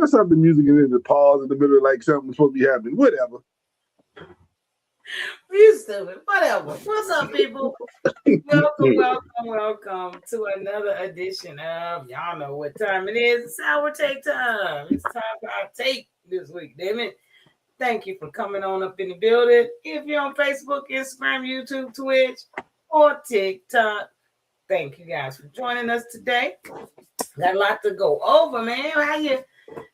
What's up? The music and then the pause in the middle of like something's supposed to be happening. Whatever. You stupid. Whatever. What's up, people? Welcome to another edition of y'all know what time it is. It's our take time. It's time for our take this week, damn it. Thank you for coming on up in the building. If you're on Facebook, Instagram, YouTube, Twitch, or TikTok, thank you guys for joining us today. Got a lot to go over, man.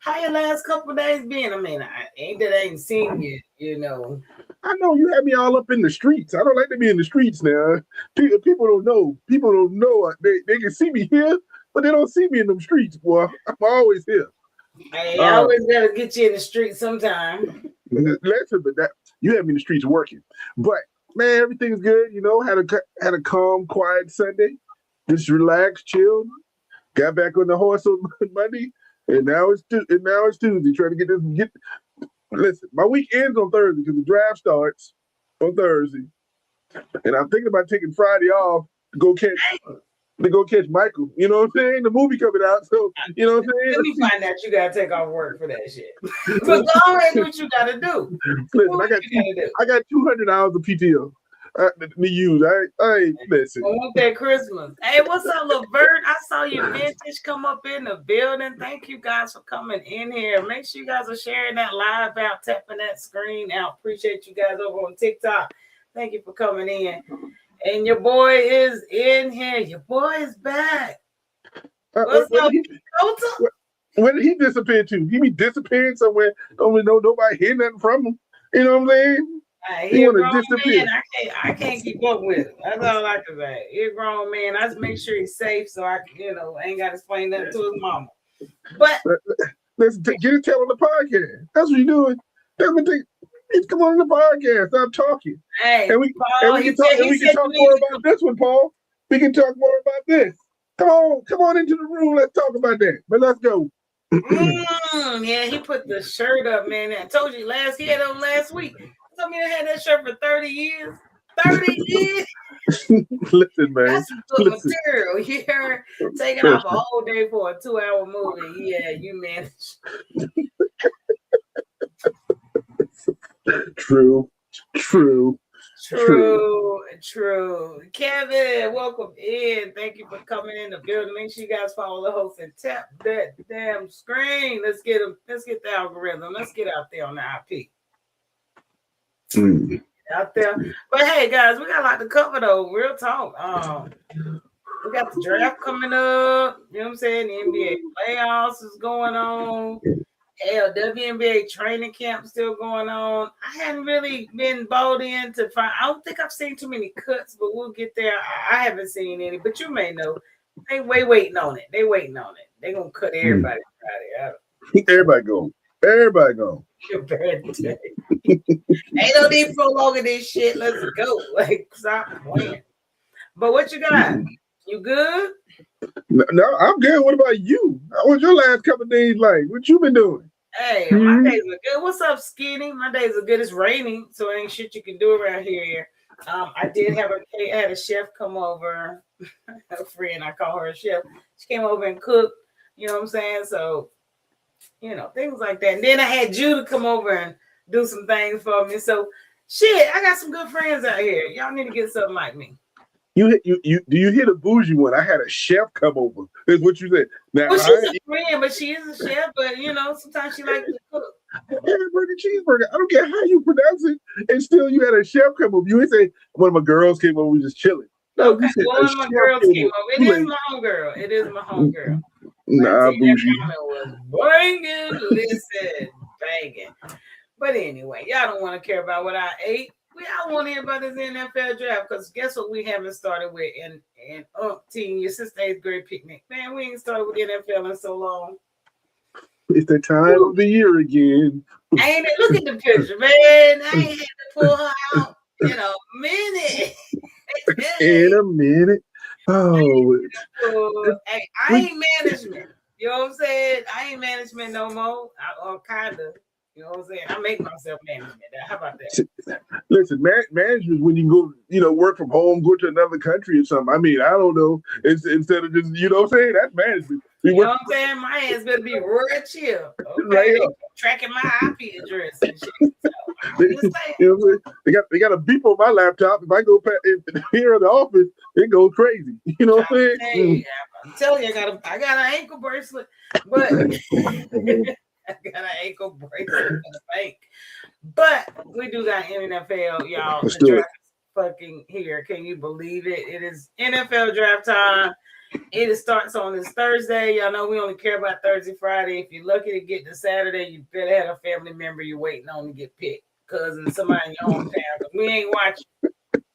How your last couple of days been? I mean, I ain't seen you, you know. I know you had me all up in the streets. I don't like to be in the streets now. People don't know. People don't know. They can see me here, but they don't see me in them streets, boy. I'm always here. Hey, I always gotta get you in the street sometime. Listen, but that you have me in the streets working. But man, everything's good. You know, had a calm, quiet Sunday. Just relaxed, chilled. Got back on the horse on Monday, and now it's Tuesday. Trying to get. Listen, my week ends on Thursday because the draft starts on Thursday, and I'm thinking about taking Friday off to go catch Michael. You know what I'm saying? The movie coming out, so you know what I'm saying. Let me find out you gotta take off work for that shit. But go ahead and do what you gotta do. Listen, I got 200 hours of PTO. To use. I listen. I want that Christmas. Hey, what's up, Levert? I saw your vintage come up in the building. Thank you guys for coming in here. Make sure you guys are sharing that live out, tapping that screen out. Appreciate you guys over on TikTok. Thank you for coming in. And your boy is in here. Your boy is back. What's up, Dakota? Where did he disappear to? He be disappearing somewhere. Don't we know nobody hear nothing from him? You know what I'm saying? He a grown man. I can't keep up with him. That's all I can say. He's a grown man. I just make sure he's safe so I can, ain't got to explain nothing to his mama. But let's get it tell on the podcast. That's what you're doing. That's what they come on the podcast. Stop talking. Hey, and we can talk more about this one, Paul. We can talk more about this. Come on into the room. Let's talk about that. But let's go. Yeah, he put the shirt up, man. I told you he had on last week. I mean, I had that shirt for 30 years. 30 years? Listen, man. That's some good material. You heard? Taking off a whole day for a 2-hour movie. Yeah, you managed. True. Kevin, welcome in. Thank you for coming in the building. Make sure you guys follow the host and tap that damn screen. Let's get the algorithm. Let's get out there on the IP. Out there. But hey guys, we got a lot to cover though. Real talk. We got the draft coming up. You know what I'm saying? The NBA playoffs is going on. Hell, WNBA training camp still going on. I hadn't really been bought in to find. I don't think I've seen too many cuts, but we'll get there. I haven't seen any, but you may know. They waiting on it. They're gonna cut everybody Friday. Everybody go. Ain't no need for prolonging this shit. Let's go. Like, stop playing. But what you got? You good? No, I'm good. What about you? How was your last couple of days like? What you been doing? Hey, my days are good. What's up, Skinny? My days are good. It's raining, so ain't shit you can do around here. I had a chef come over. A friend, I call her a chef. She came over and cooked. You know what I'm saying? So, things like that. And then I had Judah come over and do some things for me. So, shit, I got some good friends out here. Y'all need to get something like me. Do you hear the bougie one? I had a chef come over. Is what you said. Now, well, she's a friend, but she is a chef. But sometimes she likes to cook. Hamburger, cheeseburger. I don't care how you pronounce it, and still you had a chef come over. You ain't say one of my girls came over. We just chilling. No, okay, one of my girls came over. It is my homegirl. Nah, bougie. Was banging. Listen, banging. But anyway, y'all don't want to care about what I ate. We all want to hear about this NFL draft because guess what we haven't started with in your sister's 8th grade picnic. Man, we ain't started with the NFL in so long. It's the time of the year again. Look at the picture, man. I ain't had to pull her out in a minute. In a minute. Oh. Hey, I ain't management. You know what I'm saying? I ain't management no more. Or kind of. You know what I'm saying? I make myself management. How about that? Listen, management when you go, work from home, go to another country or something. I mean, I don't know. It's instead of just, you know what I'm saying? That's management. You know what I'm saying? My ass better be real chill. Okay, right they tracking my IP address and shit. So, they got a beep on my laptop. If I go here in the office, it goes crazy. You know what I'm saying? I'm telling you, I got an ankle bracelet, but I got an ankle bracelet for the bank. But we do got NFL, y'all. The draft is fucking here. Can you believe it? It is NFL draft time. It starts on this Thursday. Y'all know we only care about Thursday, Friday. If you're lucky to get to Saturday, you better have a family member you're waiting on to get picked. Cousin, somebody in your hometown. We ain't watching.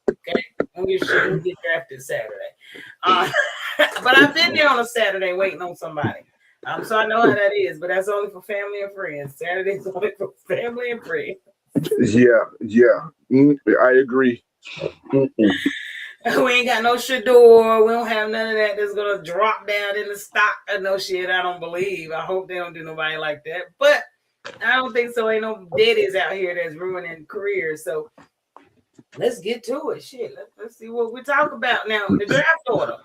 Okay? Don't get shit. We get drafted Saturday. But I've been there on a Saturday waiting on somebody. So I know how that is, but that's only for family and friends. Saturday's only for family and friends. Yeah. I agree. We ain't got no Shador. We don't have none of that that's gonna drop down in the stock or no shit. I don't believe. I hope they don't do nobody like that. But I don't think so. Ain't no daddies out here that's ruining careers. So let's get to it. Shit. Let's see what we talk about now. The draft order.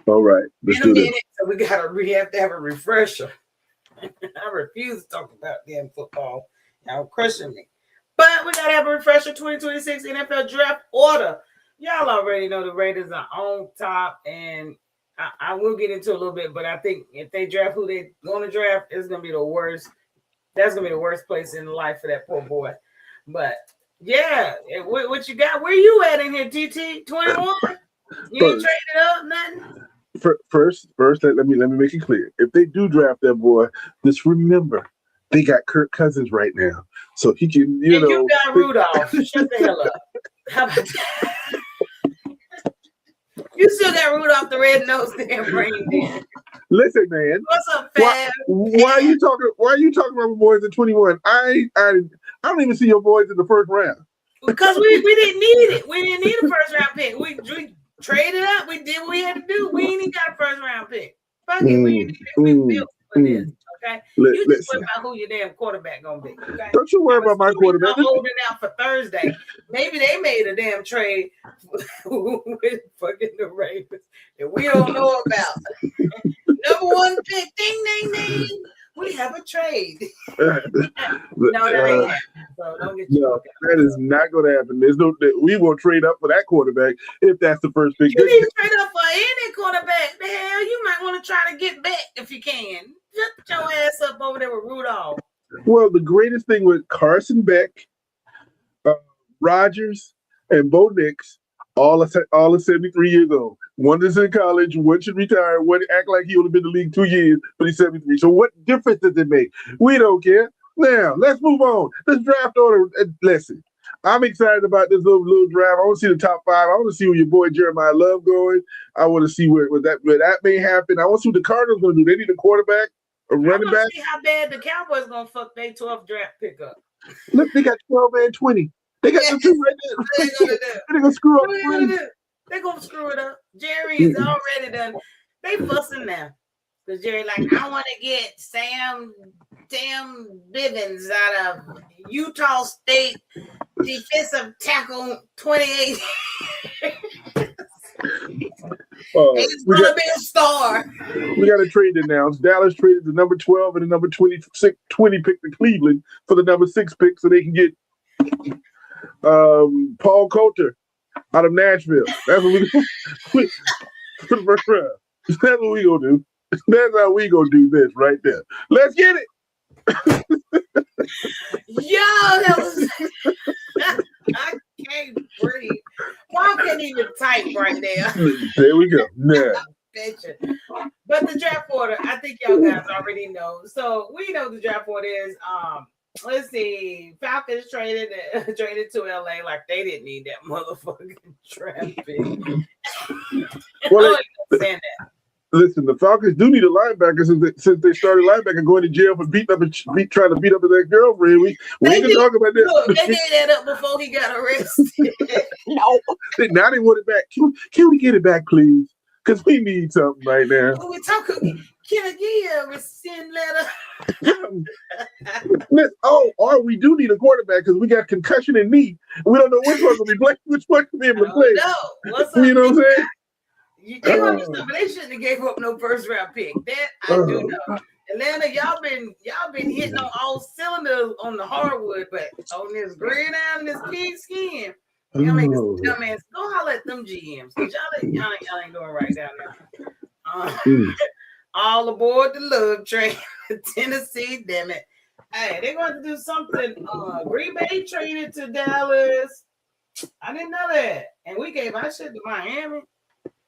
All right. In a minute, so we have to have a refresher. I refuse to talk about damn football. Y'all crushing me. But we gotta have a refresher. 2026 NFL draft order. Y'all already know the Raiders are on top, and I will get into a little bit, but I think if they draft who they're going to draft, it's going to be the worst. That's going to be the worst place in life for that poor boy. But, yeah, what you got? Where you at in here, TT? 21? You ain't traded up, nothing? First, let me make it clear. If they do draft that boy, just remember, they got Kirk Cousins right now. So he can, you know. You got Rudolph. Shut the hell up. How about that? You still got Rudolph the red-nosed damn reindeer. Listen, man. What's up, Fab? Why are you talking about my boys at 21? I don't even see your boys in the first round. Because we didn't need it. We didn't need a first round pick. We traded up. We did what we had to do. We ain't even got a first round pick. Fuck it. We built for this. Okay. You just worry about who your damn quarterback gonna be. Okay? Don't you worry about my quarterback. I'm holding out for Thursday. Maybe they made a damn trade with fucking the Ravens that we don't know about. Number one pick, ding ding ding. We have a trade. No, that ain't happening. So don't get you. No, that is not going to happen. We won't trade up for that quarterback if that's the first pick. You need to trade up for any quarterback. The hell, you might want to try to get back if you can. Just put your ass up over there with Rudolph. Well, the greatest thing with Carson Beck, Rodgers, and Bo Nix, all are 73 years old. One is in college, one should retire, one act like he only been in the league 2 years, but he's 73. So what difference does it make? We don't care. Now, let's move on. This draft order, listen, I'm excited about this little draft. I want to see the top 5. I want to see where your boy Jeremiah Love going. I want to see where that may happen. I want to see what the Cardinals going to do. They need a quarterback, a running back. See how bad the Cowboys going to fuck their 12th draft pickup. Look, they got 12 and 20. They got the 2 right there. They're going to screw up. They're going to screw it up. Jerry is already done. They fussing now. Because Jerry I want to get Sam Bivens out of Utah State defensive tackle 28. He's going to be a star. We got a trade announced. Dallas traded the number 12 and the number 20 pick to Cleveland for the number 6 pick so they can get Paul Coulter out of Nashville. That's what we do for the first round. That's what we gonna do. That's how we gonna do this right there. Let's get it. Yo, that was I can't breathe. Mom can't even type right there. There we go. Nah. But the draft order, I think y'all guys already know. So we know the draft order is let's see. Falcons traded to LA like they didn't need that motherfucking draft pick. Well, listen, the Falcons do need a linebacker since they started linebacker going to jail for trying to beat up his ex-girlfriend. We ain't gonna talk about that. Look, they gave that up before he got arrested. No. Now they want it back. Can we get it back, please? Because we need something right now. When we talk, can I give you a rescind letter? Or we do need a quarterback because we got concussion and knee. We don't know which one's gonna be playing, which one can be able to play. No, what's up? You know what I'm saying? They gonna do something. They shouldn't have gave up no first round pick. That I do know. Atlanta, y'all been hitting on all cylinders on the hardwood, but on this gray down this pig skin, y'all make this dumbass go holler at them GMs because y'all ain't doing right down there. All aboard the love train, Tennessee. Damn it! Hey, they're going to do something. Green Bay traded to Dallas. I didn't know that, and we gave our shit to Miami.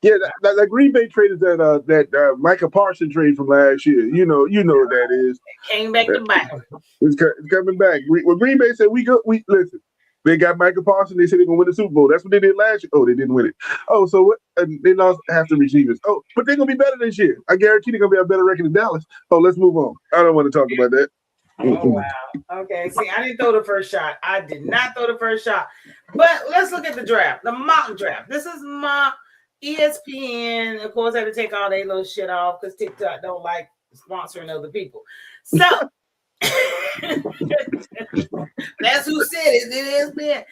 Yeah, that Green Bay trade is that Micah Parsons trade from last year. You know what that is. It came back to bite. It's coming back. When Green Bay said we listen. They got Micah Parsons. They said they're gonna win the Super Bowl. That's what they did last year. Oh, they didn't win it. Oh, so what? They lost half the receivers. Oh, but they're gonna be better this year. I guarantee they're gonna be a better record than Dallas. Oh, let's move on. I don't want to talk about that. Oh wow. Okay. See, I didn't throw the first shot. I did not throw the first shot. But let's look at the draft, the mock draft. This is my ESPN. Of course, I had to take all their little shit off because TikTok don't like sponsoring other people. So that's who said it. It is been.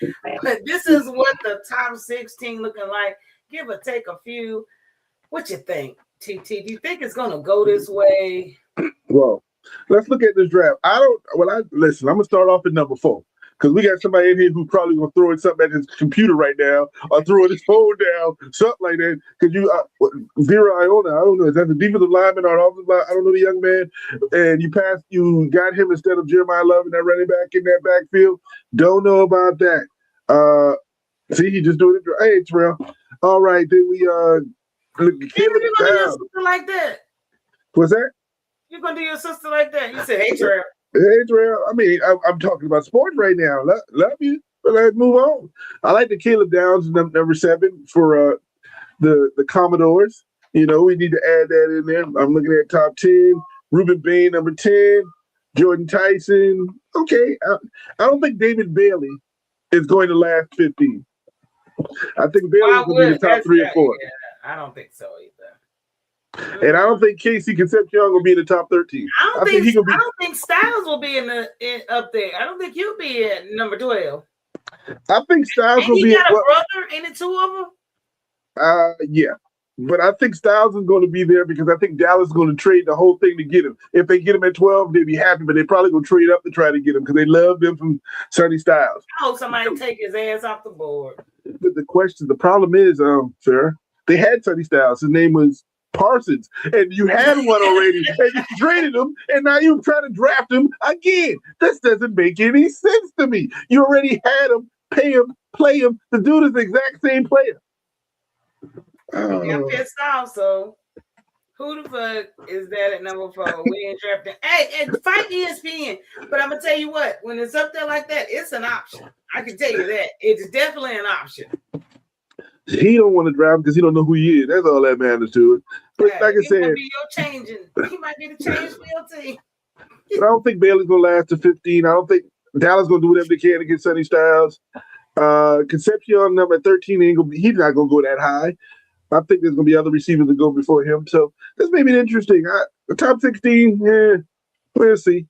But this is what the top 16 looking like. Give or take a few. What you think, TT? Do you think it's gonna go this way? Well, let's look at this draft. Listen, I'm gonna start off at number 4. Because we got somebody in here who's probably gonna throw in something at his computer right now, or throwing his phone down, something like that. Because Vera Iona, I don't know, is that the defensive lineman or offensive lineman? I don't know the young man. And you got him instead of Jeremiah Love and that running back in that backfield. Don't know about that. See, he just doing it. Hey, Terrell. All right, then we something like that. What's that? You're gonna do your sister like that? You said, "Hey, Terrell." Hey, Terrell. I mean, I'm talking about sports right now. Love you. But let's move on. I like the Caleb Downs, number 7 for the Commodores. You know, we need to add that in there. I'm looking at top 10. Ruben Bain, number 10. Jordan Tyson. Okay. I don't think David Bailey is going to last 15. I think Bailey's going to be the top 3 or 4. Yeah, I don't think so either. And I don't think Casey Concepcion will be in the top 13. I don't think Styles will be up there. I don't think he'll be at number 12. I think Styles will be. He got a brother. Ain't it 2 of them? Yeah. But I think Styles is going to be there because I think Dallas is going to trade the whole thing to get him. If they get him at 12, they'd be happy, but they're probably going to trade up to try to get him because they love them from Sonny Styles. I hope somebody take his ass off the board. But the problem is, sir, they had Sonny Styles. His name was Parsons, and you had one already, and you traded him, and now you're trying to draft him again. This doesn't make any sense to me. You already had him, pay him, play him. The dude is the exact same player. I'm pissed off, so who the fuck is that at number 4? We ain't drafting. Hey, fight ESPN. But I'm gonna tell you what, when it's up there like that, it's an option. I can tell you that. It's definitely an option. He don't want to draft because he don't know who he is. That's all that matters to it. But like I said, he might be the change for your team. But I don't think Bailey's gonna last to 15. I don't think Dallas gonna do whatever they can to get Sonny Styles. Concepcion number 13 he's not gonna go that high. I think there's gonna be other receivers that go before him. So this may be interesting. The top 16, we'll see.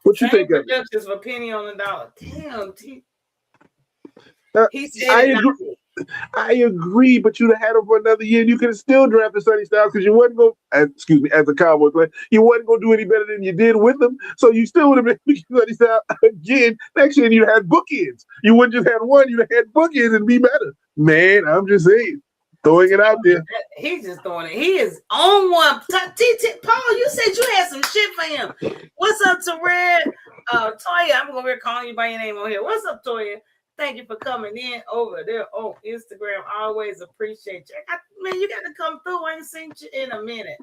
What you think of it? For penny on the dollar. Damn, he said I agree. I agree, but you'd have had him for another year, and you could have still drafted Sonny Styles because you wasn't going. As a Cowboy player, you wasn't going to do any better than you did with them. So you still would have been Sonny Styles again next year, and you had bookends. You wouldn't just have one; you'd have had bookends and be better. Man, I'm just saying, throwing it out there. He's just throwing it. He is on one. Paul, you said you had some shit for him. What's up, Terrell? Toya, I'm going to be calling you by your name on here. What's up, Toya? Thank you for coming in over there on Instagram. I always appreciate you. Man, you got to come through. I ain't seen you in a minute.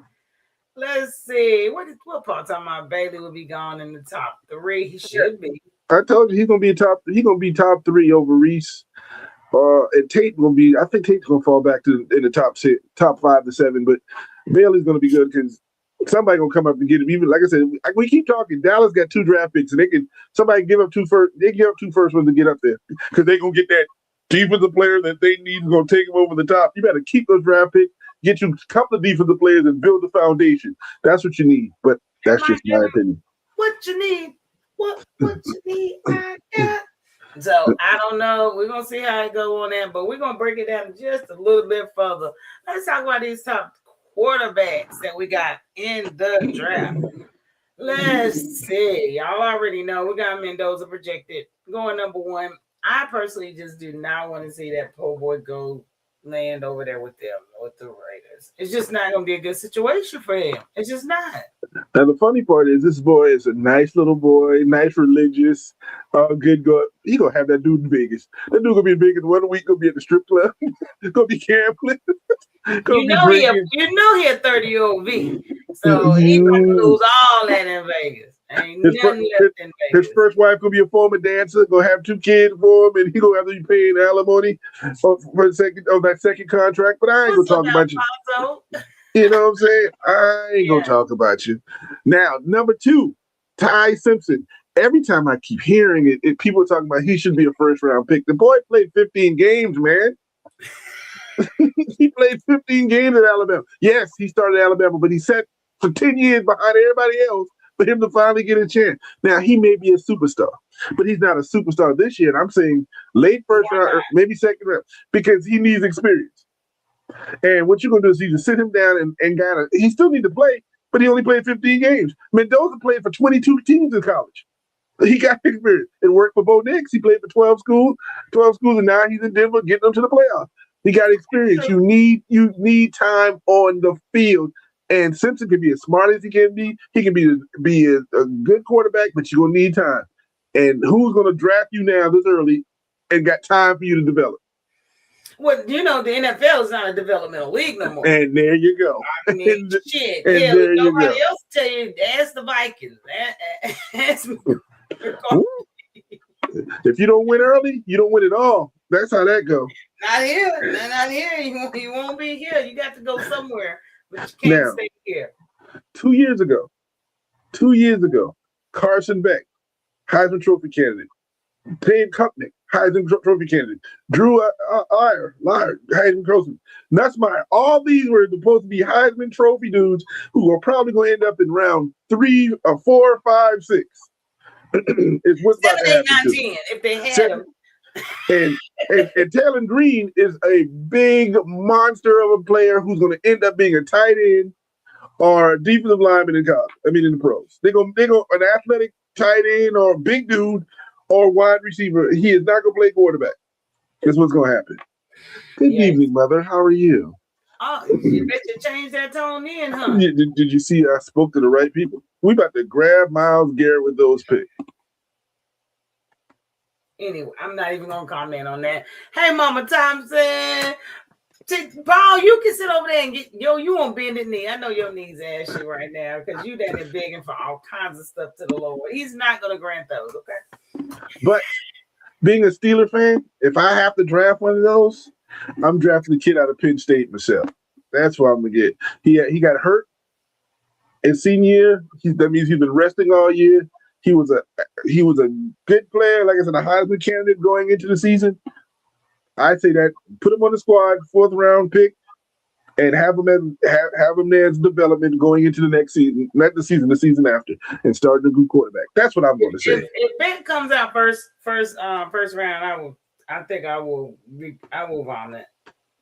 Let's see. What part of my Bailey will be gone in the top 3? He should be. I told you he's gonna be top 3 over Reese. And Tate gonna be. I think Tate's gonna fall back in the top 5 to 7. But Bailey's gonna be good because somebody gonna come up and get him. Even like I said, we keep talking. Dallas got 2 draft picks, and somebody give up 2 first. They give up 2 first ones to get up there because they gonna get that defensive player that they need is gonna take them over the top. You better keep those draft picks, get you a couple of defensive players, and build the foundation. That's what you need. But that's just my opinion. What you need? What you need? I got. So I don't know. We're gonna see how it go on that, but we're gonna break it down just a little bit further. Let's talk about these top quarterbacks that we got in the draft. Let's see. Y'all already know we got Mendoza projected going number one. I personally just do not want to see that poor boy go land over there with them, with the Raiders. It's just not going to be a good situation for him. It's just not. Now the funny part is this boy is a nice little boy, nice religious, good guy. He gonna have that dude in Vegas. That dude gonna be in Vegas 1 week. Gonna be at the strip club. Gonna be gambling. Gonna be drinking. He a 30-year-old V. So he gonna lose all that in Vegas. Ain't nothing left in Vegas. His first wife gonna be a former dancer. Gonna have 2 kids for him, and he gonna have to be paying alimony for that second contract. But I ain't gonna talk about you. You know what I'm saying? I ain't gonna talk about you. Now, number 2, Ty Simpson. Every time I keep hearing it, people are talking about he should be a first round pick. The boy played 15 games, man. He played 15 games at Alabama. Yes, he started at Alabama, but he sat for 10 years behind everybody else for him to finally get a chance. Now, he may be a superstar, but he's not a superstar this year. And I'm saying late first round, or maybe second round, because he needs experience. And what you're going to do is you just sit him down and he still need to play, but he only played 15 games. Mendoza played for 22 teams in college. He got experience. It worked for Bo Nix. He played for 12 schools, and now he's in Denver getting them to the playoffs. He got experience. You need time on the field. And Simpson can be as smart as he can be. He can be a good quarterback, but you're going to need time. And who's going to draft you now this early and got time for you to develop? Well, the NFL is not a developmental league no more. And there you go. I mean, shit. Hell, nobody else tell you. Ask the Vikings. Ask me. If you don't win early, you don't win at all. That's how that goes. Not here. Not here. You won't be here. You got to go somewhere, but you can't stay here. 2 years ago, Carson Beck, Heisman Trophy candidate. Dave Kupnick, Heisman Trophy candidate. Drew Liar, Heisman Trophy. Nussmeier. All these were supposed to be Heisman Trophy dudes who are probably going to end up in round 3 or 4, 5, 6. It's what's about to happen. 7, 8, 9, 10, if they had them. And Talon Green is a big monster of a player who's going to end up being a tight end or a defensive lineman in college. I mean, in the pros. They're going an athletic tight end or a big dude or wide receiver. He is not going to play quarterback. That's what's going to happen. Good evening, Mother. How are you? Oh, you bet you changed that tone in, huh? Did you see I spoke to the right people? We about to grab Myles Garrett with those picks. Anyway, I'm not even going to comment on that. Hey, Mama Thompson. Paul, you can sit over there and you won't bend the knee. I know your knees ask you right now because you down there begging for all kinds of stuff to the Lord. He's not going to grant those, okay? But being a Steeler fan, if I have to draft one of those, I'm drafting the kid out of Penn State myself. That's what I'm going to get. He got hurt his senior year. That means he's been resting all year. He was a good player, like I said, a Heisman candidate going into the season. I'd say that put him on the squad, 4th round pick, and have him there as development going into the next season, not the season after, and start the good quarterback. That's what I'm going to say. If Ben comes out first round, I will vomit.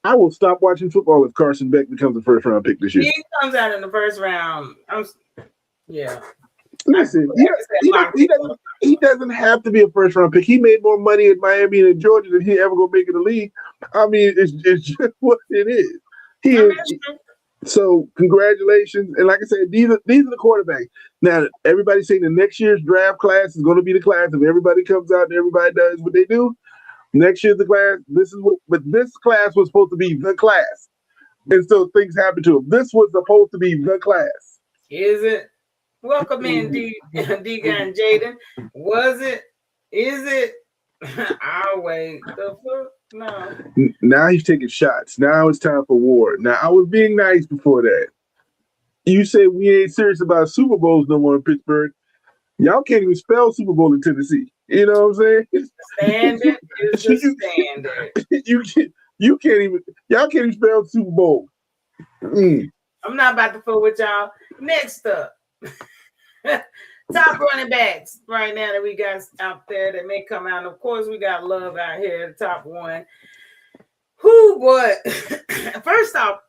I will stop watching football if Carson Beck becomes the 1st round pick this year. He comes out in the 1st round. Listen, he doesn't have to be a 1st round pick. He made more money at Miami and in Georgia than he ever gonna make in the league. I mean, it's just what it is. So congratulations. And like I said, these are the quarterbacks. Now everybody's saying the next year's draft class is going to be the class if everybody comes out and everybody does what they do. Next year's the class. But this class was supposed to be the class. And so things happen to them. This was supposed to be the class. Is it? Welcome in, Deacon and Jaden. Was it? Is it? I'll wait. The fuck? No. Now he's taking shots. Now it's time for war. Now, I was being nice before that. You say we ain't serious about Super Bowls no more in Pittsburgh. Y'all can't even spell Super Bowl in Tennessee. You know what I'm saying? Standard is the standard. Y'all can't even spell Super Bowl. I'm not about to fool with y'all. Next up. Top running backs right now that we got out there that may come out. Of course, we got Love out here, the top one. Who, what? First off,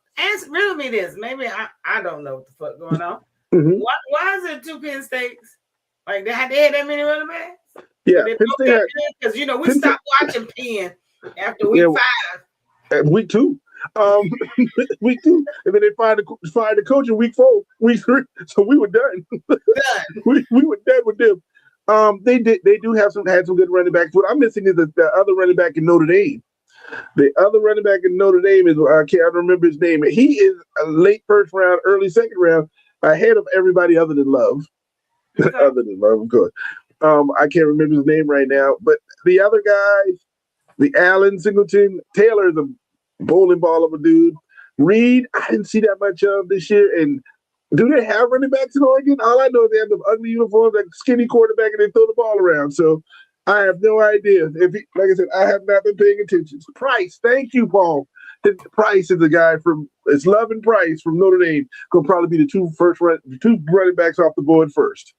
riddle me this. Maybe I don't know what the fuck going on. Mm-hmm. Why is it 2 Penn States? Like they had that many running backs? Yeah, Penn State because we stopped watching Penn after week 5. Week 2. Week 2, and then they fired the coach in week 4, week 3. So we were done. we were done with them. They do had some good running backs. What I'm missing is the other running back in Notre Dame. The other running back in Notre Dame is I can't remember his name. He is a late first round, early second round, ahead of everybody other than Love. Okay. Other than Love, of course. I can't remember his name right now, but the other guys, the Allen, Singleton, Taylor, the bowling ball of a dude. Reed, I didn't see that much of this year. And do they have running backs in Oregon? All I know is they have the ugly uniforms, like skinny quarterback, and they throw the ball around. So I have no idea. Like I said, I have not been paying attention. Price, thank you, Paul. Price is the guy it's Love and Price from Notre Dame. Gonna probably be the two running backs off the board first.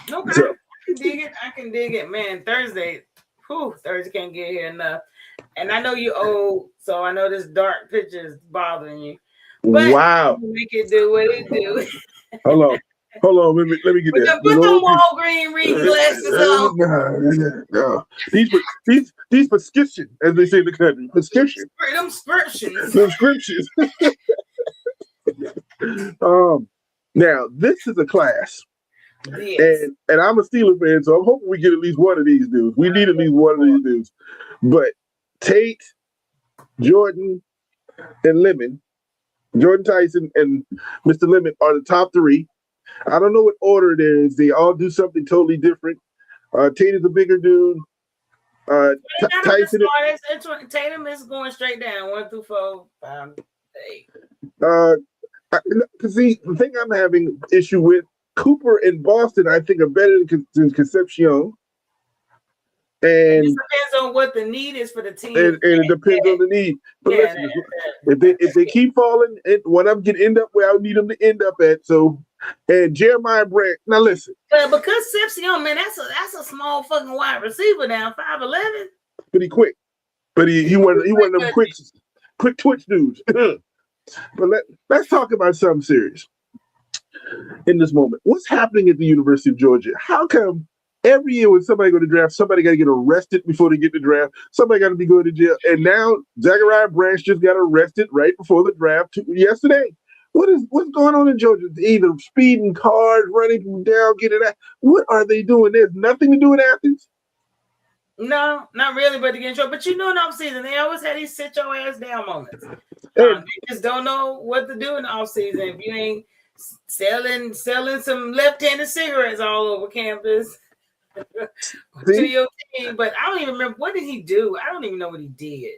Okay, so, I can dig it, man. Thursday can't get here enough. And I know you old, so I know this dark picture is bothering you. But wow. Make it do what it do. Hold on. Let me get that. Put them Walgreens reading glasses on. No. These prescription, as they say in the country. Prescription. Them scriptions. Now, this is a class. Yes. And I'm a Steelers fan, so I'm hoping we get at least one of these dudes. We need at least one of these dudes. But Tate, Jordan, and Lemon, Jordan Tyson and Mr. Lemon are the top 3. I don't know what order it is. They all do something totally different. Tate is a bigger dude. Tyson Tatum is going straight down 1 through 4, 5, 8. Because the thing I'm having issue with, Cooper and Boston, I think, are better than Concepcion. And it depends on what the need is for the team. And it depends on the need. But listen, if they keep falling, one of them can end up where I need them to end up at. So, and Jeremiah Brand. Now listen. But because Concepcion, man, that's a small fucking wide receiver now, 5'11". But he quick. But he one of them quick twitch dudes. But let's talk about something serious in this moment. What's happening at the University of Georgia? How come every year when somebody go to draft, somebody got to get arrested before they get to draft? Somebody got to be going to jail. And now Zachariah Branch just got arrested right before the draft yesterday. What's going on in Georgia? Either speeding cars, running down, getting out. What are they doing? There's nothing to do in Athens. No, not really, but to get in trouble. But in off season, they always had these sit your ass down moments. They just don't know what to do in the off season. If you ain't selling some left-handed cigarettes all over campus to your team. But I don't even remember, what did he do? I don't even know what he did.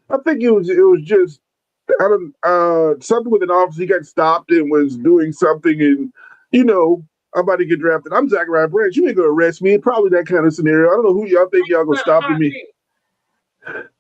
I think it was just something with an officer. He got stopped and was doing something, and I'm about to get drafted. I'm Zachariah Branch. You ain't gonna arrest me. Probably that kind of scenario. I don't know who y'all think y'all gonna stop me.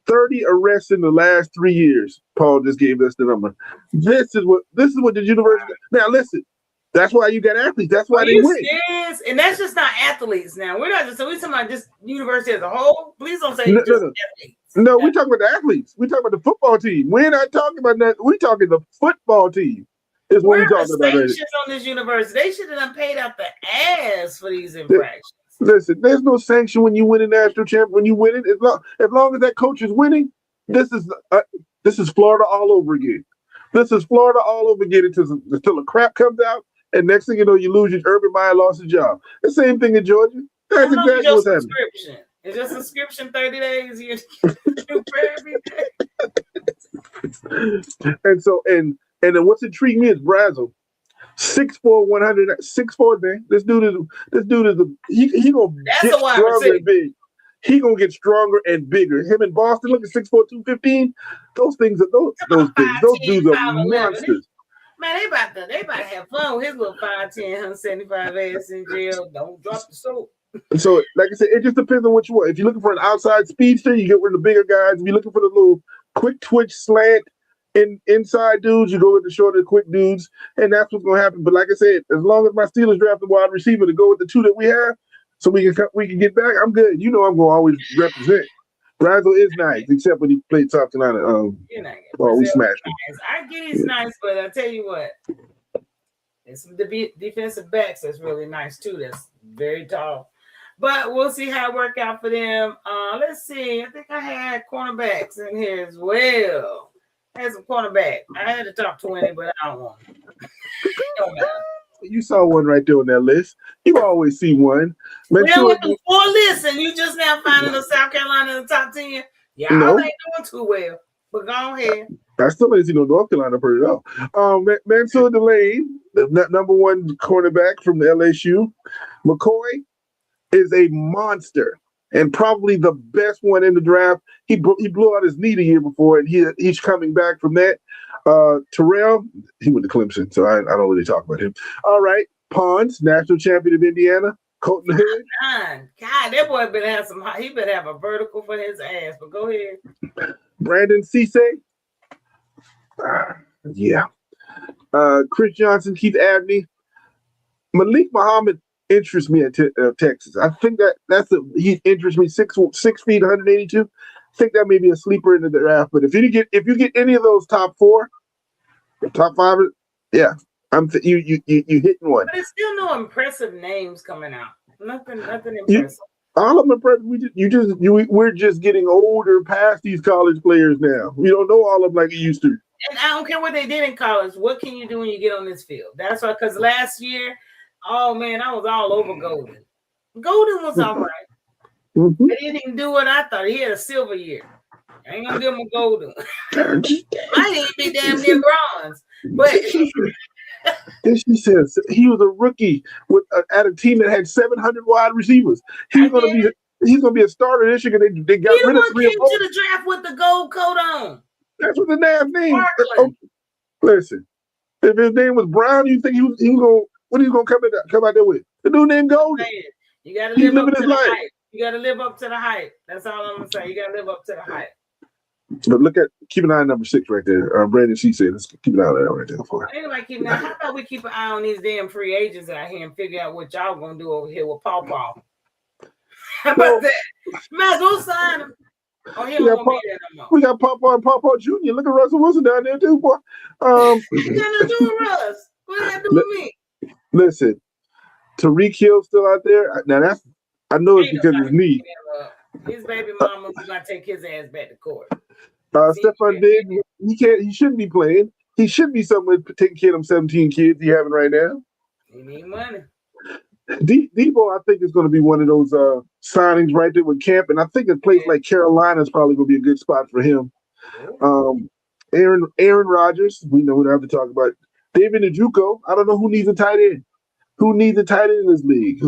30 arrests in the last 3 years. Paul just gave us the number. This is what the university. Now listen, that's why you got athletes. That's why they win. Yes, and that's just not athletes. Now we're talking about just university as a whole. Please don't say athletes. No, we're talking about the athletes. We're talking about the football team. We're not talking about that. We're talking the football team. Is what we're talking about. Sanctions on this university. They should have done paid out the ass for these infractions. Listen, there's no sanction when you win a national champ. When you win it, as long as that coach is winning, this is Florida all over again. This is Florida all over again until the crap comes out, and next thing you know, you lose your Urban Meyer lost his job. The same thing in Georgia. That's exactly what's happening. It's your subscription 30 days. You do every day. And then what's intrigued me is Brazel. 6'4", 100, 6'4", man. This dude is he gonna get stronger and big. He gonna get stronger and bigger. Him and Boston, look at 6'4", 215. Those things are those dudes are monsters. Man, they about to have fun with his little 5'10", 175 ass in jail. Don't drop the soap. So, like I said, it just depends on what you want. If you're looking for an outside speedster, you get one of the bigger guys. If you're looking for the little quick twitch slant inside dudes, you go with the shorter, quick dudes, and that's what's going to happen. But like I said, as long as my Steelers draft a wide receiver to go with the two that we have, so we can get back, I'm good. You know, I'm going to always represent. Brazil is nice, except when he played South Carolina. You're not we smashed him. Nice. I get he's nice, but I tell you what, there's some defensive backs that's really nice too. That's very tall. But we'll see how it work out for them. Let's see. I think I had cornerbacks in here as well. I had some cornerback. I had the top 20, but I don't want them. You saw one right there on that list. You always see one. Went through 4 lists, and you just now finding the South Carolina in the top 10. Y'all ain't doing too well. But go ahead. I still ain't seen no North Carolina pretty well. Mansour Delane, the number one cornerback from the LSU. McCoy is a monster and probably the best one in the draft. He blew out his knee the year before, and he's coming back from that. Terrell, he went to Clemson, so I don't really talk about him. All right, Pons, national champion of Indiana. Colton Hood. God, that boy better have he better have a vertical for his ass, but go ahead. Brandon Cisse. Yeah. Chris Johnson, Keith Abney. Malik Muhammad interests me at Texas. I think he interests me 6 feet, 182. I think that may be a sleeper in the draft. But if you get any of those top 4, top 5, yeah, you hitting one. But there's still no impressive names coming out. Nothing impressive. All of them impressive. We're just getting older past these college players now. We don't know all of them like we used to. And I don't care what they did in college. What can you do when you get on this field? That's why, because last year, oh man, I was all over Golden. Golden was all right. Mm-hmm. But he didn't do what I thought. He had a silver year. I ain't gonna give him a golden. Might even be damn near bronze. But then she says he was a rookie at a team that had 700 wide receivers. He's gonna be a starter this year. They got rid of 3 or 4. Came to the draft with the gold coat on. That's what the damn name. Listen, if his name was Brown, you think he was gonna what he's gonna come out there with? The dude named Golden. You gotta live up to the hype. You gotta live up to the hype. That's all I'm gonna say. You gotta live up to the hype. But keep an eye on number 6 right there. Brandon Cisse. Let's keep an eye on that right there for Anybody how about we keep an eye on these damn free agents out here and figure out what y'all gonna do over here with Paw? How about that? Might as well sign him. Oh, he don't want to be there no more. We got Pawpaw and Pawpaw Jr. Look at Russell Wilson down there too, boy. What you got to do with Russ? What you got to do with me? Listen, Tariq Hill still out there. Now I know it's because of his knee. His baby mama was gonna take his ass back to court. Stephon Diggs, he shouldn't be playing. He should be somewhere taking care of them 17 kids he having right now. He need money. Debo, I think, is going to be one of those signings right there with Camp, and I think a place like Carolina is probably going to be a good spot for him. Aaron Rodgers, we know we don't have to talk about. David Njoku, I don't know who needs a tight end. Who needs a tight end in this league?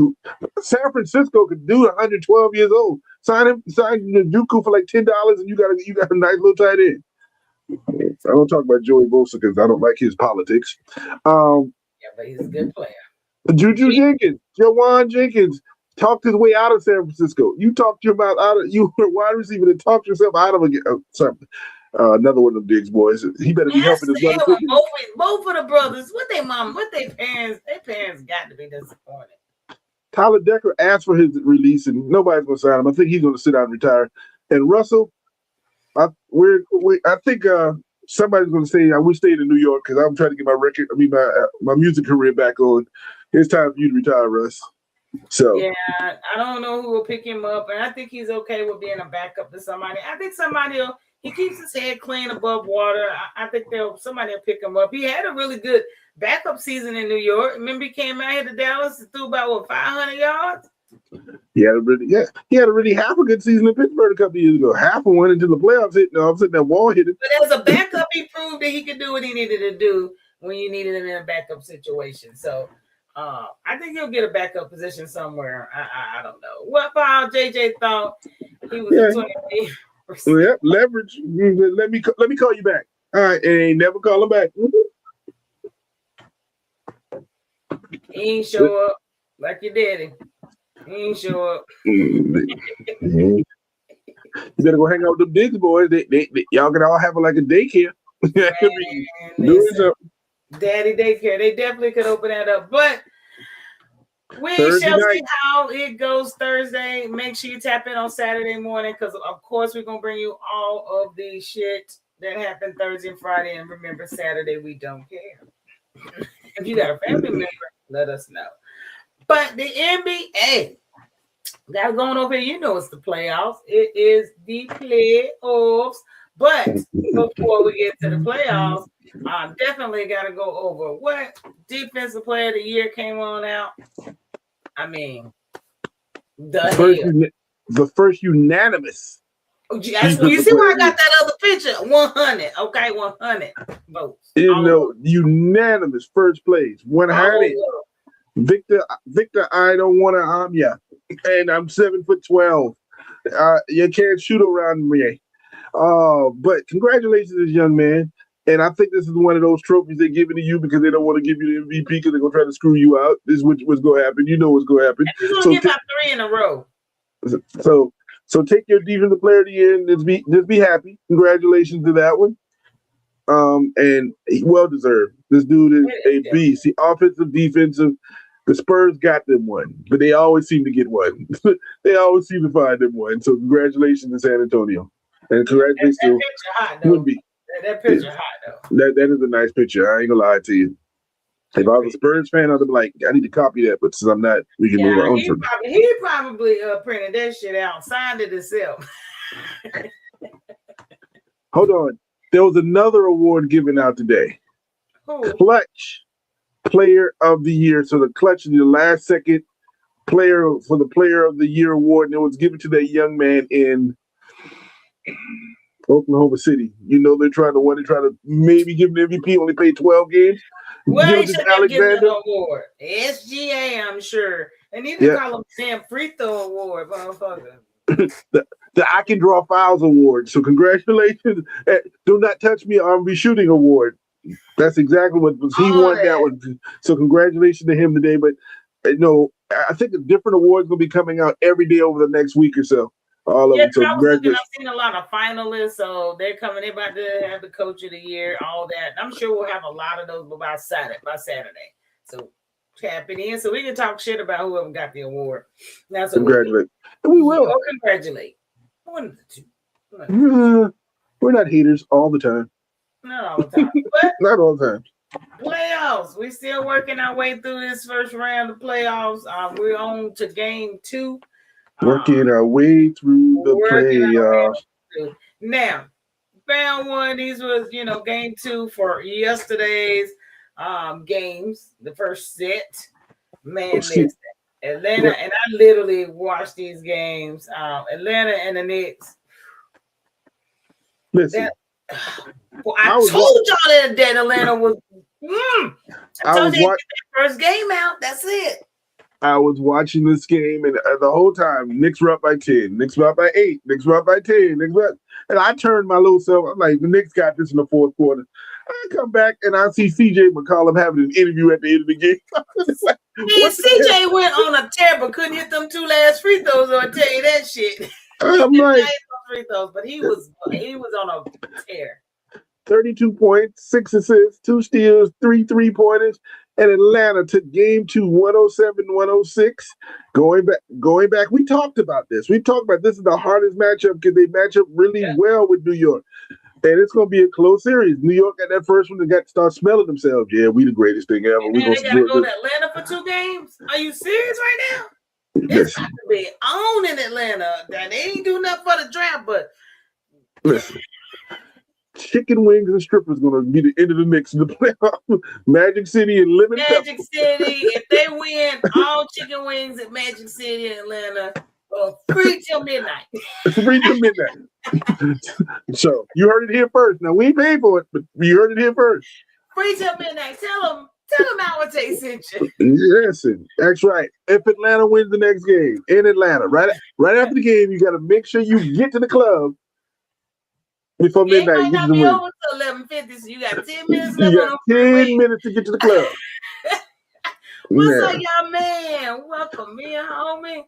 San Francisco could do 112 years old. Sign Njoku for like $10, and you got a nice little tight end. I don't talk about Joey Bosa because I don't like his politics. Yeah, but he's a good player. Juju Jenkins, Jawan Jenkins talked his way out of San Francisco. You talked your mouth out of you were a wide receiver that talked yourself out of something. Another one of them Diggs boys. He better be helping his brother. Both of the brothers, what their parents got to be disappointed. Tyler Decker asked for his release, and nobody's going to sign him. I think he's going to sit out and retire. And Russell, I think somebody's going to say we stayed in New York because I'm trying to get my music career back on. It's time for you to retire, Russ. So yeah, I don't know who will pick him up, and I think he's okay with being a backup to somebody. I think he keeps his head clean above water. I think somebody will pick him up. He had a really good backup season in New York. Remember, he came out here to Dallas and threw about 500 yards. He had a really half a good season in Pittsburgh a couple of years ago. Half of one until the playoffs hit. No, I'm sitting that wall hit it. But as a backup, he proved that he could do what he needed to do when you needed him in a backup situation. So I think he'll get a backup position somewhere. I don't know. What about JJ thought he was a 20. Yeah, leverage. Let me call you back. All right, and never call him back. He ain't show up like your daddy. He ain't show up. You better go hang out with them Diggs boys. They y'all can all have like a daycare. Yeah, could be doing something. Daddy daycare. They definitely could open that up. But we Thursday shall night. see how it goes Thursday. Make sure you tap in on Saturday morning because, of course, we're going to bring you all of the shit that happened Thursday and Friday. And remember, Saturday, we don't care. If you got a family member, let us know. But the NBA, got going over here. You know it's the playoffs. It is the playoffs. But before we get to the playoffs, definitely got to go over what defensive player of the year came on out. I mean, the first unanimous. That's when you see why I got that other picture. 100. Okay, 100 votes. Unanimous first place. 100. Victor, I don't want to harm you. And I'm 7'12". You can't shoot around me. But congratulations to this young man. And I think this is one of those trophies they're giving to you because they don't want to give you the MVP because they're going to try to screw you out. This is what's going to happen. You know what's going to happen. He's going to give out 3 in a row. So take your defensive player of the year and just be happy. Congratulations to that one. And well deserved. This dude is a beast. The offensive, defensive. The Spurs got them one, but they always seem to get one. They always seem to find them one. So congratulations to San Antonio, and congratulations to Woodby. That picture hot though. That is a nice picture. I ain't gonna lie to you. If I was a Spurs fan, I'd be like, I need to copy that. But since I'm not, we can move on. He probably printed that shit out, signed it himself. Hold on. There was another award given out today. Who? Clutch Player of the Year. So the Clutch is the last second player for the Player of the Year award, and it was given to that young man in Oklahoma City. You know they're trying to maybe give him the MVP. Only played 12 games. Well, they should have given him an award. SGA, I'm sure. They need to call him Sam Free Throw Award, motherfucker. The I Can Draw Fouls Award. So congratulations. Do Not Touch Me R&B Shooting Award. That's exactly what he won that one. So congratulations to him today. But I think a different award is going to be coming out every day over the next week or so. All of them. So I've seen a lot of finalists, so they're coming. They're about to have the Coach of the Year, all that. I'm sure we'll have a lot of those by Saturday. So tap it in so we can talk shit about whoever got the award. Now, so congratulate. We will. Congratulate. One of the two. We're not haters all the time. Not all the time. But not all the time. Playoffs. We're still working our way through this first round of playoffs. We're on to game 2. Working our way through the playoffs. Now, round 1, these was, game 2 for yesterday's games, the first set. Man, listen, Atlanta, and I literally watched these games. Atlanta and the Knicks. Listen. I told y'all that Atlanta was. I told you that first game out. That's it. I was watching this game, and the whole time, Knicks were up by 10, Knicks were up by 8, Knicks were up by 10, and I turned my little self. I'm like, the Knicks got this in the fourth quarter. I come back and I see CJ McCollum having an interview at the end of the game. CJ went on a tear, but couldn't hit them 2 last free throws. I'll tell you that shit. I'm like, free throws, but he was on a tear. 32 points, 6 assists, 2 steals, 3 3-pointers, and Atlanta took game 2, 107-106. Going back, we talked about this. We talked about this is the hardest matchup because they match up really well with New York. And it's going to be a close series. New York got that first one. They got to start smelling themselves. Yeah, we the greatest thing ever. They got to go to Atlanta for 2 games? Are you serious right now? It's got to be on in Atlanta. They ain't do nothing for the draft, but listen. Chicken wings and strippers going to be the end of the mix in the playoff. Magic City and Lemon Pepper. Magic City, if they win all chicken wings at Magic City in Atlanta, free till midnight. Free till midnight. So you heard it here first. Now we ain't paid for it, but you heard it here first. Free till midnight. Tell them Hourtake sent you. Listen, that's right. If Atlanta wins the next game in Atlanta, right after the game, you got to make sure you get to the club before midnight. It might not be over till 11:50, so you got 10 minutes left. You got 10 minutes to get to the club. What's up, y'all, man? Welcome, me and homie.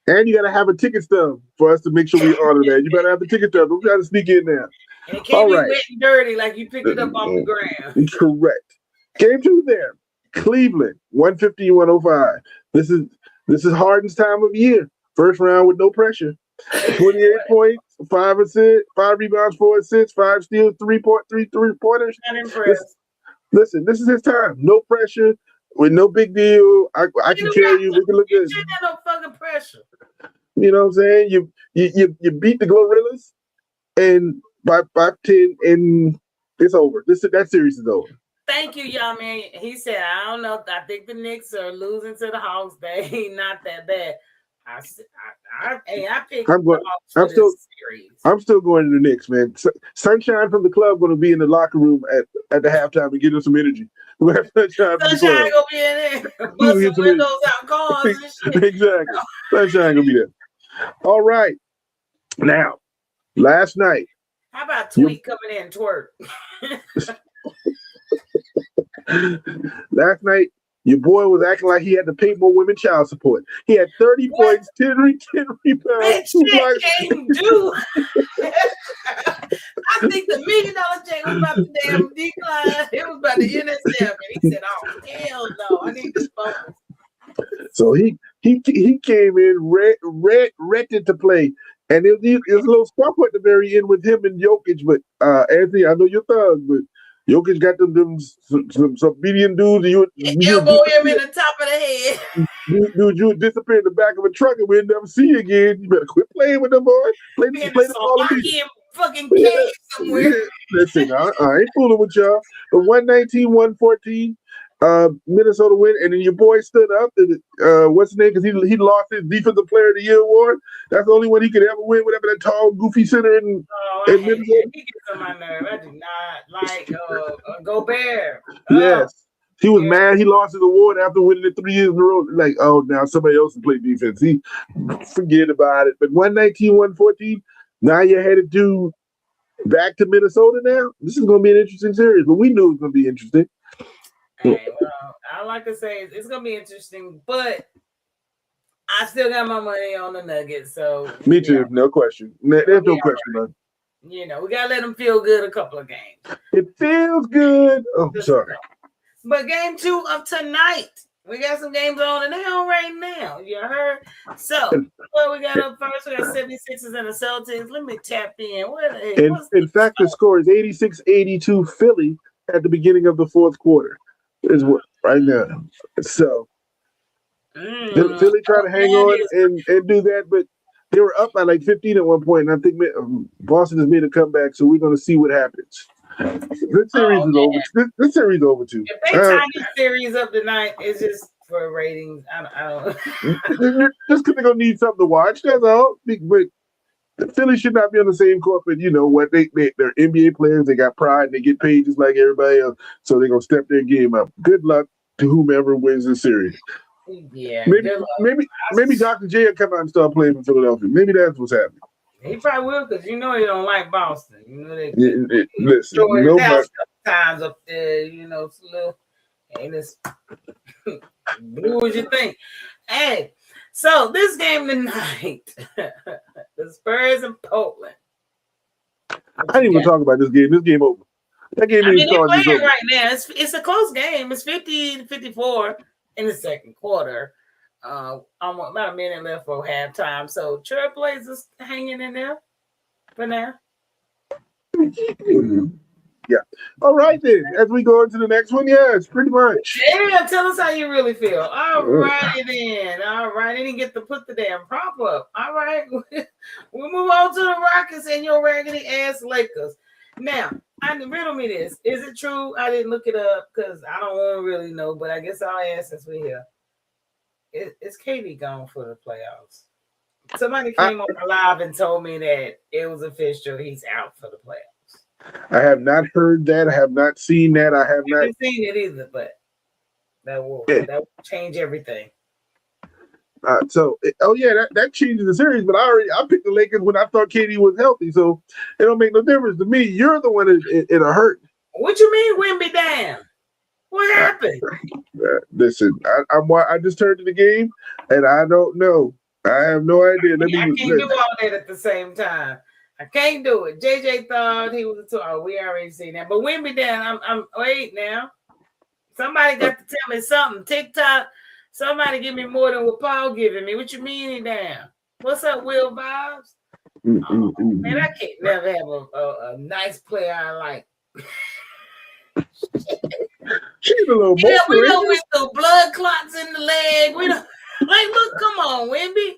And you got to have a ticket stub for us to make sure we honor that. You better have the ticket stub. Don't try to sneak in there. And it can't be wet and dirty like you picked it up off the ground. Correct. Game 2 there. Cleveland, 150-105. This is Harden's time of year. First round with no pressure. 28 points, 5 assists, 5 rebounds, 4 assists, 5 steals, 3 pointers. Listen, this is his time. No pressure, with no big deal. I can carry you. We can look good. You got no fucking pressure. You know what I'm saying? You beat the Gorillas, and by 10, and it's over. That series is over. Thank you, y'all, man. He said, I don't know. I think the Knicks are losing to the Hawks. They ain't not that bad. I picked I'm still going to the Knicks, man. Sunshine from the club going to be in the locker room at the halftime and give us some energy. We'll have Sunshine from the club. Sunshine going to be in there. Bust some windows out, cars and shit. Exactly. Sunshine going to be there. All right. Now, last night. How about Tweet coming in and twerk? Last night, your boy was acting like he had to pay more women child support. He had 30 points, 10 rebounds. That shit came due. I think the $1 million check was about to damn decline. It was about to end itself. And he said, oh, hell no, I need this bonus. So he came in ready to play. And it was a little scuffle at the very end with him and Jokic. But Anthony, I know you're thug, but Jokic got them some medium dudes. You elbow him in the top of the head. Dude, you disappear in the back of a truck and we'll never see you again. You better quit playing with them, boys. Play the ball. Fucking cave somewhere. Yeah. Listen, I ain't fooling with y'all. But 119-114, Minnesota win, and then your boy stood up. What's his name? Because he lost his Defensive Player of the Year award. That's the only one he could ever win. Whatever that tall, goofy center in Minnesota. He gets on my nerve. I do not like Gobert. Yes. He was mad. He lost his award after winning it 3 years in a row. Like, oh, now somebody else can play defense. He forget about it. But 119-114. Now you're headed back to Minnesota now. This is going to be an interesting series, but we knew it was going to be interesting. Hey, well, I like to say it's going to be interesting, but I still got my money on the Nuggets. So me too, no question. There's no question, man. You know, we got to let them feel good a couple of games. It feels good. Oh, sorry. But game 2 of tonight. We got some games on and they're on right now. You heard? So, what we got up first? We got 76ers and the Celtics. Let me tap in. In fact, the score is 86-82 Philly at the beginning of the fourth quarter. Is what right now. So, Philly trying to hang on and do that, but they were up by like 15 at one point, and I think Boston has made a comeback, so we're going to see what happens. This series is over. This series is over too. If they tie this series up tonight, it's just for ratings. I don't. Just because they're gonna need something to watch. That's all. But Philly should not be on the same court. But you know what? They're NBA players. They got pride. And they get paid just like everybody else. So they're gonna step their game up. Good luck to whomever wins this series. Yeah. Maybe Dr. J will come out and start playing for Philadelphia. Maybe that's what's happening. He probably will, because you know he don't like Boston. You know they listen. Nobody times up there. You know, it's a little ain't as blue as you think. Hey, so this game tonight, the Spurs and Portland. I didn't even talk about this game. This game over. That game is playing right now. It's a close game. It's 50-54 in the second quarter. About a minute left for halftime. So Trailblazers hanging in there for now. Yeah. All right then. As we go into the next one, yes, pretty much. Yeah, tell us how you really feel. All righty then. All right. They didn't get to put the damn prop up. All right. We'll move on to the Rockets and your raggedy ass Lakers. Now, riddle me this. Is it true? I didn't look it up because I don't want to really know, but I guess I'll ask since we're here. Is KD gone for the playoffs? Somebody came on live and told me that it was official. He's out for the playoffs. I have not heard that. I have not seen that. I haven't seen it either, but that will change everything. That changes the series. But I picked the Lakers when I thought KD was healthy, so it don't make no difference to me. You're the one in a hurt. What you mean, Wimby down? What happened? Listen, I just turned to the game, and I don't know. I have no idea. I can't do all that at the same time. I can't do it. JJ thought he was we already seen that. But Wimby down, I'm wait now. Somebody got to tell me something. TikTok, somebody give me more than what Paul giving me. What you mean he down? What's up, Will Vibes? Man, I can't never have a nice player I like. She's a little yeah, we don't went through blood clots in the leg. We don't look, come on, Wimby.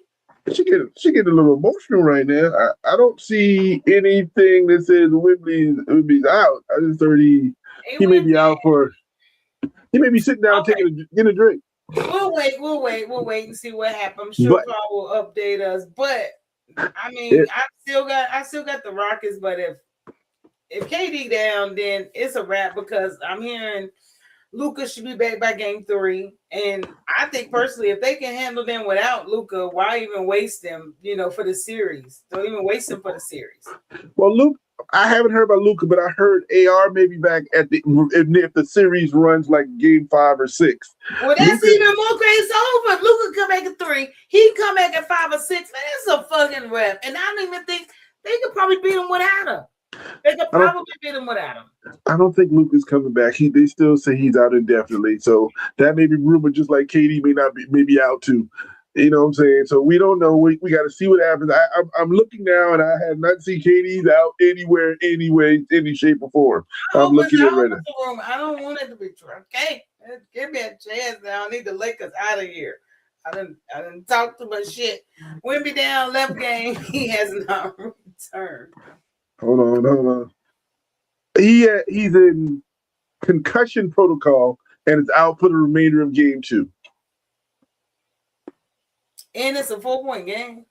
She get a little emotional right now. I don't see anything that says Wimby's out. I just heard he may be out for. He may be sitting down getting a drink. We'll wait and see what happens. I'm sure Paul will update us. But I mean, I still got the Rockets. But if KD down, then it's a wrap because I'm hearing Luka should be back by game 3. And I think personally, if they can handle them without Luka, why even waste them, for the series? Don't even waste them for the series. Well, Luke, I haven't heard about Luka, but I heard AR may be back if the series runs like game 5 or 6. Well, that's even more crazy. Over. Luka come back at 3. He come back at 5 or 6. Man, that's a fucking rep. And I don't even think they could probably beat him without him. They could probably beat him without him. I don't think Luka's coming back. They still say he's out indefinitely. So that may be rumored, just like KD may be out too. You know what I'm saying? So we don't know. We got to see what happens. I'm looking now, and I have not seen KD's out anywhere, any shape or form. I'm looking at right now. I don't want it to be true. Okay, give me a chance now. I need the Lakers out of here. I didn't talk too much shit. Wimby down left game. He has not returned. Hold on. He's in concussion protocol and is out for the remainder of game 2. And it's a 4-point game.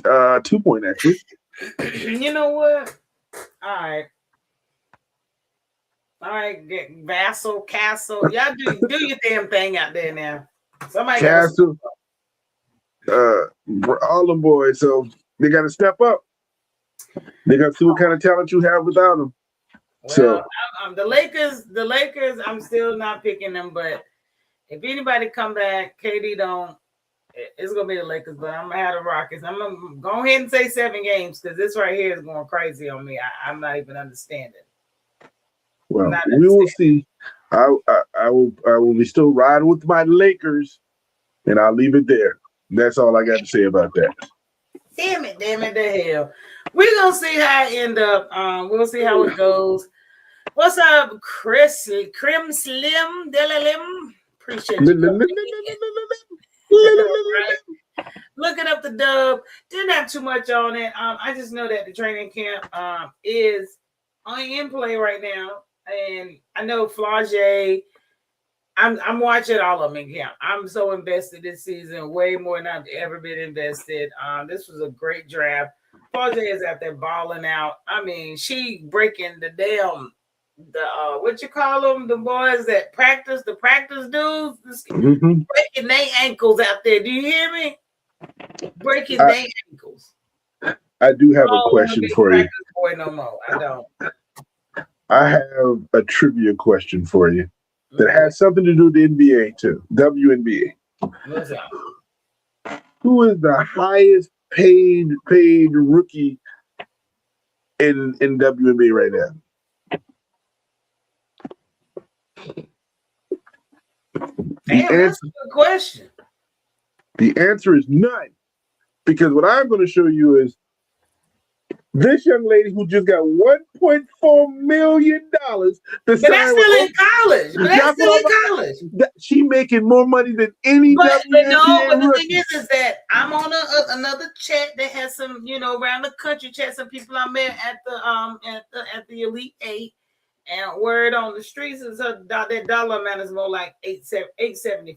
2-point actually. You know what? All right, Vassal, Castle. Y'all do your damn thing out there now. Somebody Castle. All them boys. So they got to step up. They got to see what kind of talent you have without them. Well, so the Lakers. I'm still not picking them, but if anybody come back, KD don't. It's gonna be the Lakers, but I'm gonna have the Rockets. I'm gonna go ahead and say 7 games because this right here is going crazy on me. I'm not even understanding. Well, we will see. I will be still riding with my Lakers, and I'll leave it there. That's all I got to say about that. Damn it, the hell. We're gonna see how it end up. We'll see how it goes. What's up, Chris? Crim Slim Delalim? Appreciate you. Looking up the dub. Didn't have too much on it. I just know that the training camp is in play right now. And I know Flage, I'm watching all of them in camp. I'm so invested this season, way more than I've ever been invested. This was a great draft. Flage is out there balling out. I mean, she breaking the what you call them, the boys that practice, the practice dudes, breaking their ankles out there. Do you hear me? Breaking their ankles. I do have a question for you. Boy, no more. I don't. I have a trivia question for you that has something to do with the NBA too. WNBA. What's up? Who is the highest paid rookie in WNBA right now? Damn, that's a good question. The answer is none. Because what I'm going to show you is this young lady who just got $1.4 million. But that's still in college. She making more money than any WNBA but the thing is that I'm on another chat that has some, around the country chat, some people I met at the Elite 8. And word on the streets is that dollar amount is more like $875.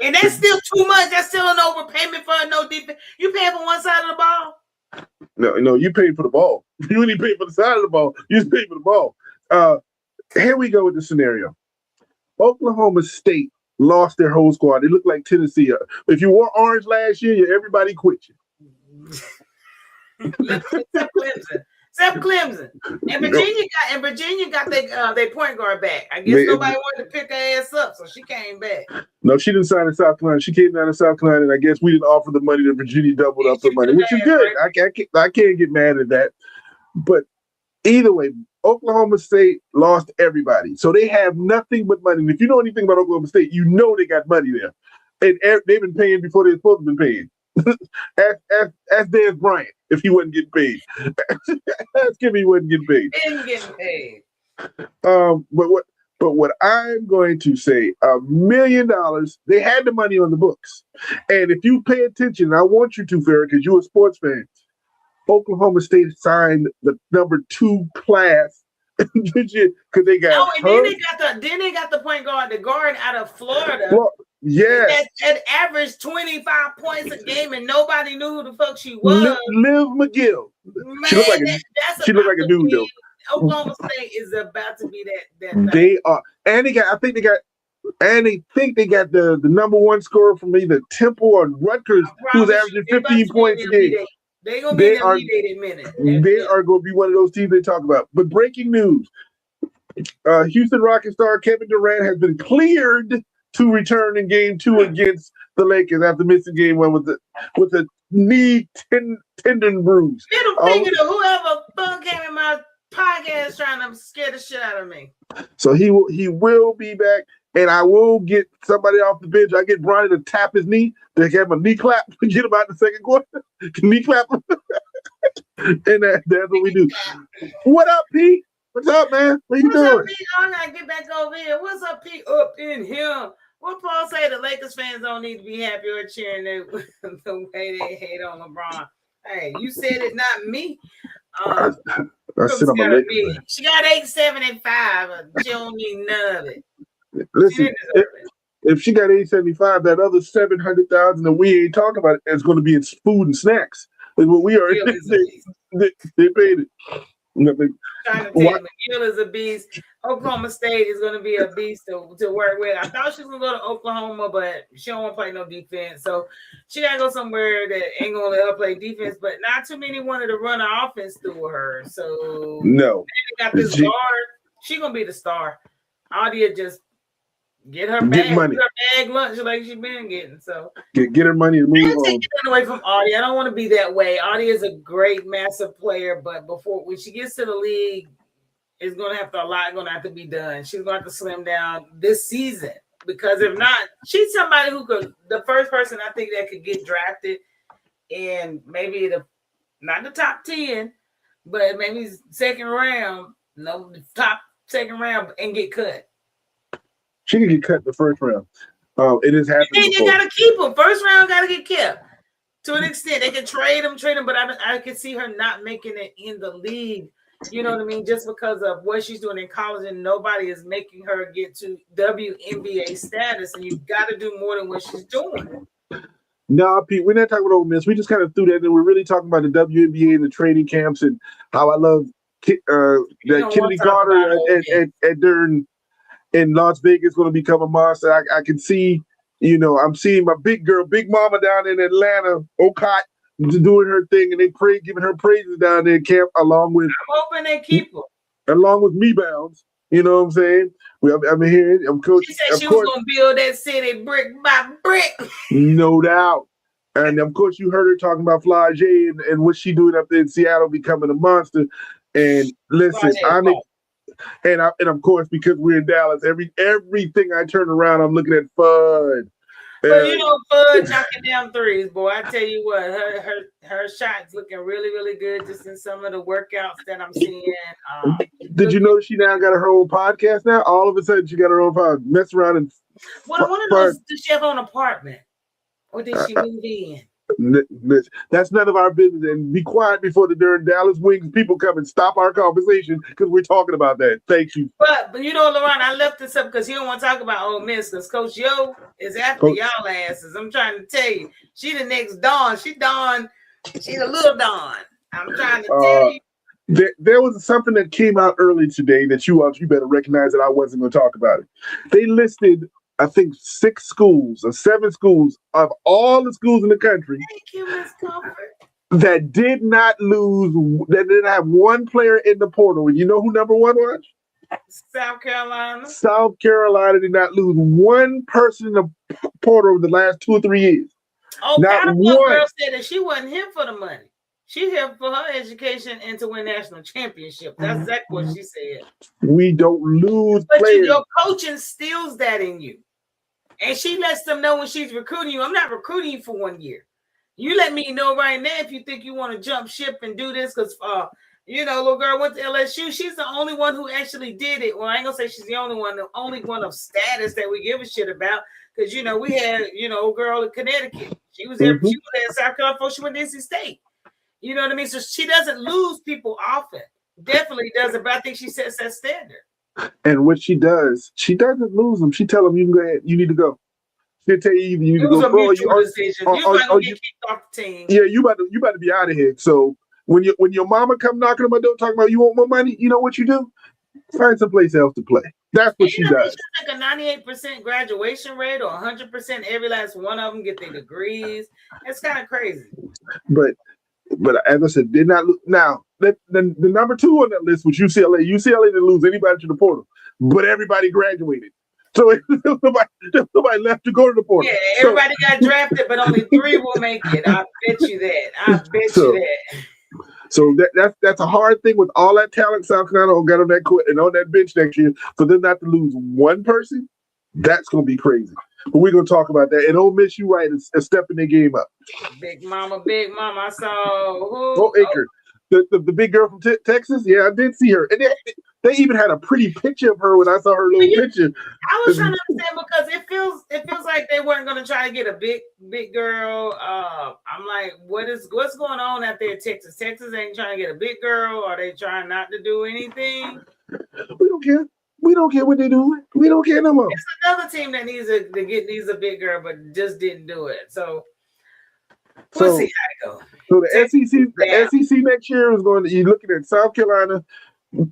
And that's still too much. That's still an overpayment for no defense. You paying for one side of the ball? No, you paid for the ball. You didn't pay for the side of the ball. You just paid for the ball. Here we go with the scenario. Oklahoma State lost their whole squad. They look like Tennessee. If you wore orange last year, everybody quit you. Except Except Clemson. And Virginia got their point guard back. I guess nobody wanted to pick her ass up, so she came back. No, she didn't sign in South Carolina. She came down to South Carolina, and I guess we didn't offer the money that Virginia doubled up the money, which is good. Right? I can't get mad at that. But either way, Oklahoma State lost everybody. So they have nothing but money. And if you know anything about Oklahoma State, you know they got money there. And they've been paying before they're supposed to be paying. Ask Dez Bryant if he wasn't getting paid. Ask him if he wasn't getting paid. Didn't get paid. But what I'm going to say, $1 million, they had the money on the books. And if you pay attention, and I want you to, Farrah, because you're a sports fan, Oklahoma State signed the number 2 class because they got. Oh, and then they got the point guard, the guard out of Florida. Well, yeah, that averaged 25 points a game, and nobody knew who the fuck she was. Liv McGill. Man, she looked like a dude though. Oklahoma State is about to be that. They are, and I think they got the number 1 scorer from either Temple or Rutgers, who's averaging 15 points a game. They're going to be an elite minute. They are going to be one of those teams they talk about. But breaking news, Houston Rockets star Kevin Durant has been cleared to return in Game 2 against the Lakers after missing Game 1 with a knee tendon bruise. Little finger to whoever fuck came in my podcast trying to scare the shit out of me. So he will be back, and I will get somebody off the bench. I get Bronny to tap his knee, to have a knee clap, get him out in the second quarter. Knee clap him. And that's what we do. What up, P? What's up, man? What you doing? What's up, P? I gotta get back over here. What's up, P? Up in here. What Paul say? The Lakers fans don't need to be happy or cheering the way they hate on LeBron. Hey, you said it, not me. I sit on my Lakers. She got 875. She don't need none of it. Listen, if she got 875, that other 700,000 that we ain't talking about is going to be in food and snacks. Is what we are. They paid it. Trying to tell you, McGill is a beast. Oklahoma State is going to be a beast to work with. I thought she was going to go to Oklahoma, but she don't want to play no defense. So she got to go somewhere that ain't going to let her play defense, but not too many wanted to run an offense through her. So no. They got this guard. She going to be the star. Adia just get her bag lunch like she been getting. So get her money and move on. Take it away from Adia. I don't want to be that way. Adia is a great, massive player, but when she gets to the league, it's going to have to be done. She's going to have to slim down this season, because if not, she's somebody who could, the first person I think that could get drafted in maybe not the top 10, but maybe second round, top second round, and get cut. She can get cut in the first round. It has happened before. You got to keep them. First round got to get kept to an extent. They can trade them, but I can see her not making it in the league. You know what I mean? Just because of what she's doing in college, and nobody is making her get to WNBA status, and you've got to do more than what she's doing. No, Pete, we're not talking about Ole Miss. We just kind of threw that in. We're really talking about the WNBA and the training camps and how I love that Kennedy Carter at Durham in Las Vegas going to become a monster. I can see, I'm seeing my big girl, Big Mama down in Atlanta, Ocott, doing her thing, and they giving her praises down there at camp, along with. I'm hoping they keep her. Along with Me Bounds. You know what I'm saying? I'm hearing. I'm coaching. She said she was going to build that city brick by brick. No doubt. And of course, you heard her talking about Flage and what she doing up there in Seattle, becoming a monster. And listen, and of course, because we're in Dallas, everything I turn around, I'm looking at Fudd. But Fudd knocking down threes, boy. I tell you what, her shots looking really, really good just in some of the workouts that I'm seeing. Did you know she now got her own podcast now? All of a sudden, she got her own podcast. Mess around and. Well, I want to know, does she have an apartment, or did she move in? That's none of our business. And be quiet before the Durham Dallas Wings people come and stop our conversation, because we're talking about that. Thank you. But LaRon, I left this up because you don't want to talk about Ole Miss, because Coach Yo is after y'all asses. I'm trying to tell you, she the next Dawn. She the little Dawn. I'm trying to tell you. There was something that came out early today that you better recognize that I wasn't going to talk about it. They listed, I think, 6 schools or 7 schools of all the schools in the country. Thank you, Miss Comfort. that did not lose, that didn't have one player in the portal. And you know who number one was? South Carolina. South Carolina did not lose one person in the portal over the last 2 or 3 years. Oh, not one one girl said that she wasn't here for the money. She here for her education and to win national championship. That's exactly what she said. We don't lose but players. Your coaching steals that in you. And she lets them know when she's recruiting you, I'm not recruiting you for 1 year. You let me know right now if you think you want to jump ship and do this because, little girl went to LSU. She's the only one who actually did it. Well, I ain't going to say she's the only one of status that we give a shit about because, we had, a girl in Connecticut. She was there. She was there in South Carolina before she went to NC State. You know what I mean? So she doesn't lose people often. Definitely doesn't, but I think she sets that standard. And what she doesn't lose them. She tell them you can go ahead, you need to go. She'll tell you either you need to go pro or decision. You get kicked off the team. Yeah, you about to be out of here. So when your mama come knocking on my door talking about you want more money, you know what you do? Find someplace else to play. That's what she does. She's like a 98% graduation rate or 100%. Every last one of them get their degrees. It's kind of crazy. But as I said, did not now the number 2 on that list was UCLA. UCLA didn't lose anybody to the portal, but everybody graduated. So nobody left to go to the portal. Yeah, everybody got drafted, but only 3 will make it. I bet you that. So that's a hard thing with all that talent South Carolina got on that court and on that bench next year. For them not to lose one person, that's going to be crazy. But we're going to talk about that. And Ole Miss, you right, is stepping their game up. Big Mama. I saw who? Oh, Aker. The big girl from Texas. Yeah, I did see her. And they even had a pretty picture of her when I saw her little picture. I was trying to understand because it feels like they weren't going to try to get a big girl. I'm like, what's going on out there in Texas? Texas ain't trying to get a big girl. Are they trying not to do anything? We don't care. We don't care what they're doing. We don't care no more. It's another team that needs a big girl, but just didn't do it. So we'll see how it goes. So the SEC next year is going to. You're looking at South Carolina.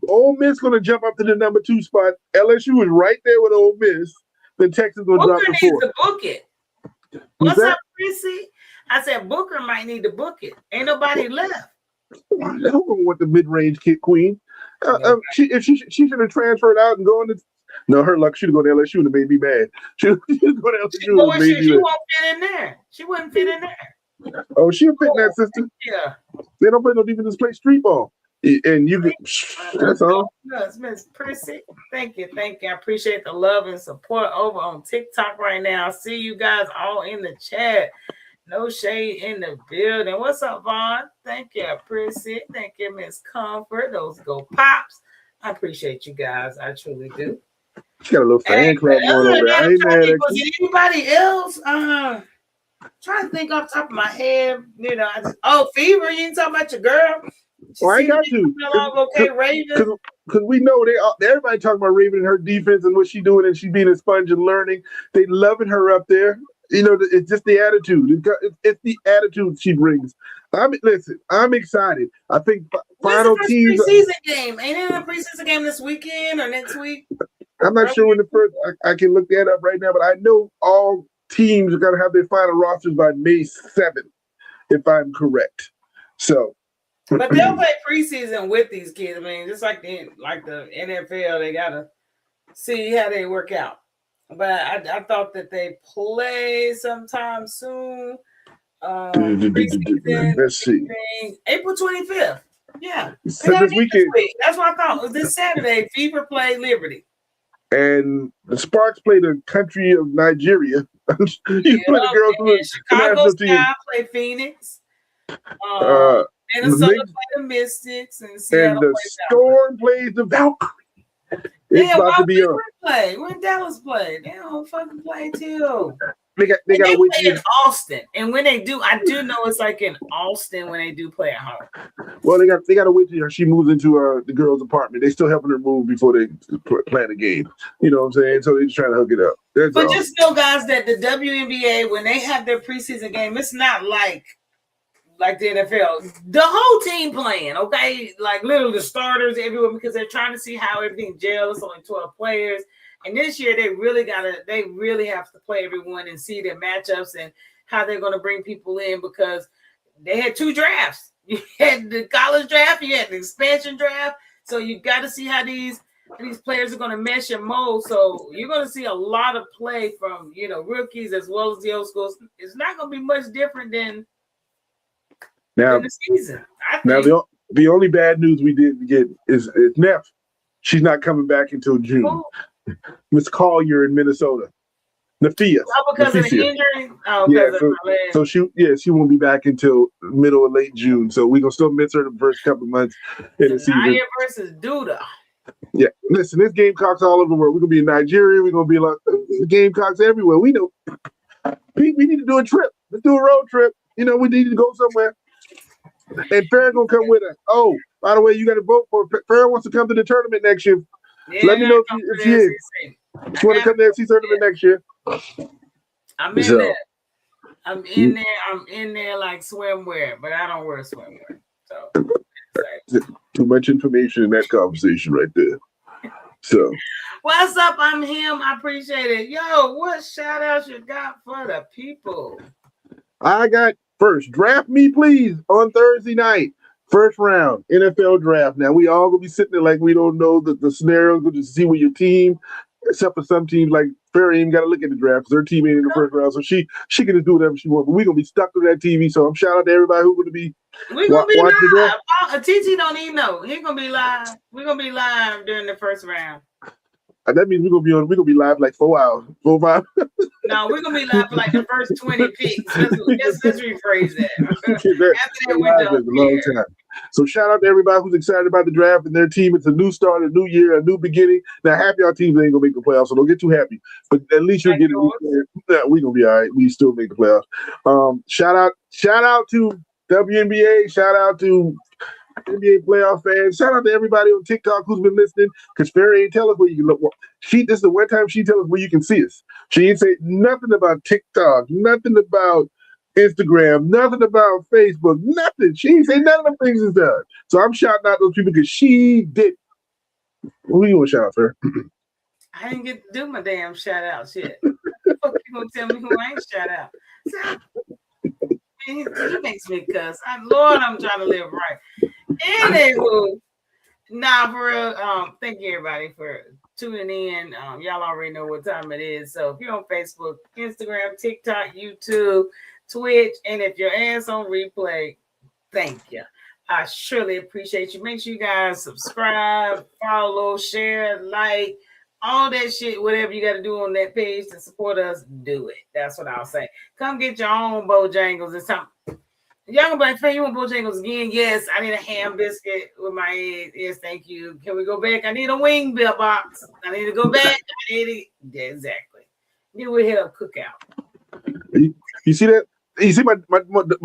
Ole Miss going to jump up to the number 2 spot. LSU is right there with Ole Miss. Then Texas going to drop to 4. Booker needs to book it. What's up, Chrissy? I said Booker might need to book it. Ain't nobody left. I don't want the mid-range kid queen. She should have transferred out and gone to. No, her luck. She'd go to LSU and it made me mad. She'd go to LSU and made me mad. She won't fit in there. She wouldn't fit in there. Oh, she'll fit in that system. Yeah. They don't play no defense. Play street ball. And you can. That's all. Yes, Miss Prissy. Thank you. I appreciate the love and support over on TikTok right now. I see you guys all in the chat. No shade in the building. What's up, Vaughn? Thank you, Prissy. Thank you, Miss Comfort. Those go pops. I appreciate you guys. I truly do. She got a little fan club going over there. I ain't mad at you. Was anybody else? Trying to think off the top of my head. Fever. You ain't talking about your girl. I got to. Okay, Raven. Because we know everybody talking about Raven and her defense and what she's doing and she being a sponge and learning. They loving her up there. It's just the attitude. It's the attitude she brings. I'm excited. I think final teams. Preseason game. Ain't it a preseason game this weekend or next week? I'm not sure when the first. I can look that up right now, but I know all teams are going to have their final rosters by May 7th, if I'm correct. So. But they'll play preseason with these kids. I mean, just like the NFL, they gotta see how they work out. But I thought that they play sometime soon. Let's see. April 25th. Yeah. So this weekend. That's what I thought. It was this Saturday. Fever played Liberty. And the Sparks played the country of Nigeria. Play the girls from the Chicago Sky play Phoenix. Minnesota play the Mystics and Seattle the Storm plays the Valkyrie. It's about to be when Dallas play. They don't fucking play too. They got to wait play in Austin, and when they do, I do know it's like in Austin when they do play at home. Well, they got to wait till she moves into the girls' apartment. They still helping her move before they plan the game. You know what I'm saying? So they're just trying to hook it up. But just know, guys, that the WNBA when they have their preseason game, it's not like the NFL, the whole team playing, okay? Like literally the starters everywhere because they're trying to see how everything gels. It's only 12 players. And this year they really have to play everyone and see their matchups and how they're going to bring people in because they had 2 drafts. You had the college draft, you had the expansion draft. So you got to see how these players are going to mesh and mold. So you're going to see a lot of play from, rookies as well as the old schools. It's not going to be much different than the season. I think. Now the only bad news we didn't get is Neff. She's not coming back until June. Miss Collier in Minnesota. Nafia. Oh, because of the injury? Oh, yeah, so she won't be back until middle or late June. So we're gonna still miss her the first couple of months in the season. Naya versus Duda. Yeah, listen, there's Gamecocks all over the world. We're gonna be in Nigeria. We're gonna be like Gamecocks everywhere. We know. Pete, we need to do a trip. Let's do a road trip. We need to go somewhere. And Farrah gonna come with us. Oh, by the way, you got to vote for Farrah wants to come to the tournament next year. Yeah, let me know if she is. She want to come to the FC tournament next year. I'm in there. I'm in there like swimwear, but I don't wear swimwear. So too much information in that conversation right there. So what's up? I'm him. I appreciate it. Yo, what shout outs you got for the people? I got first draft me please on Thursday night. First round NFL draft. Now we all gonna be sitting there like we don't know the scenario. We'll just see what your team, except for some teams like Farrah ain't got to look at the draft because her team ain't in the first round, so she can just do whatever she wants. But we're gonna be stuck to that TV. So I'm shout out to everybody who's gonna be. We're gonna be live. TT don't even know. He's gonna be live. We're gonna be live during the first round. That means we're gonna be live like 4 hours, 4 5. No, we're gonna be live for like the first 20 picks. Let's rephrase that. After that, we're done. A long time. So shout out to everybody who's excited about the draft and their team. It's a new start, a new year, a new beginning. Now half y'all teams ain't gonna make the playoffs, so don't get too happy. But at least you're getting. We're gonna be all right. We still make the playoffs. Shout out to WNBA. Shout out to NBA playoff fans. Shout out to everybody on TikTok who's been listening. Because Farrah ain't tell us where you can look. This is the one time she tell us where you can see us. She ain't say nothing about TikTok, nothing about Instagram, nothing about Facebook, nothing. She ain't say none of them things is done. So I'm shouting out those people because she did. Who you want to shout out for? I didn't get to do my damn shout out shit. The fuck you gonna tell me who I ain't shout out? He makes me cuss. Lord, I'm trying to live right. Anywho, for real, thank you everybody for tuning in. Y'all already know what time it is. So if you're on Facebook, Instagram, TikTok, YouTube, Twitch, and if your ass on replay, thank you. I surely appreciate you. Make sure you guys subscribe, follow, share, like, all that shit, whatever you got to do on that page to support us, do it. That's what I'll say. Come get your own Bojangles and something. Y'all gonna be like, you want Bojangles again? Yes, I need a ham biscuit with my eggs. Yes, thank you. Can we go back? I need a wing bill box. I need to go back. I need it. Yeah, exactly. Then we hit a cookout. You see that? You see my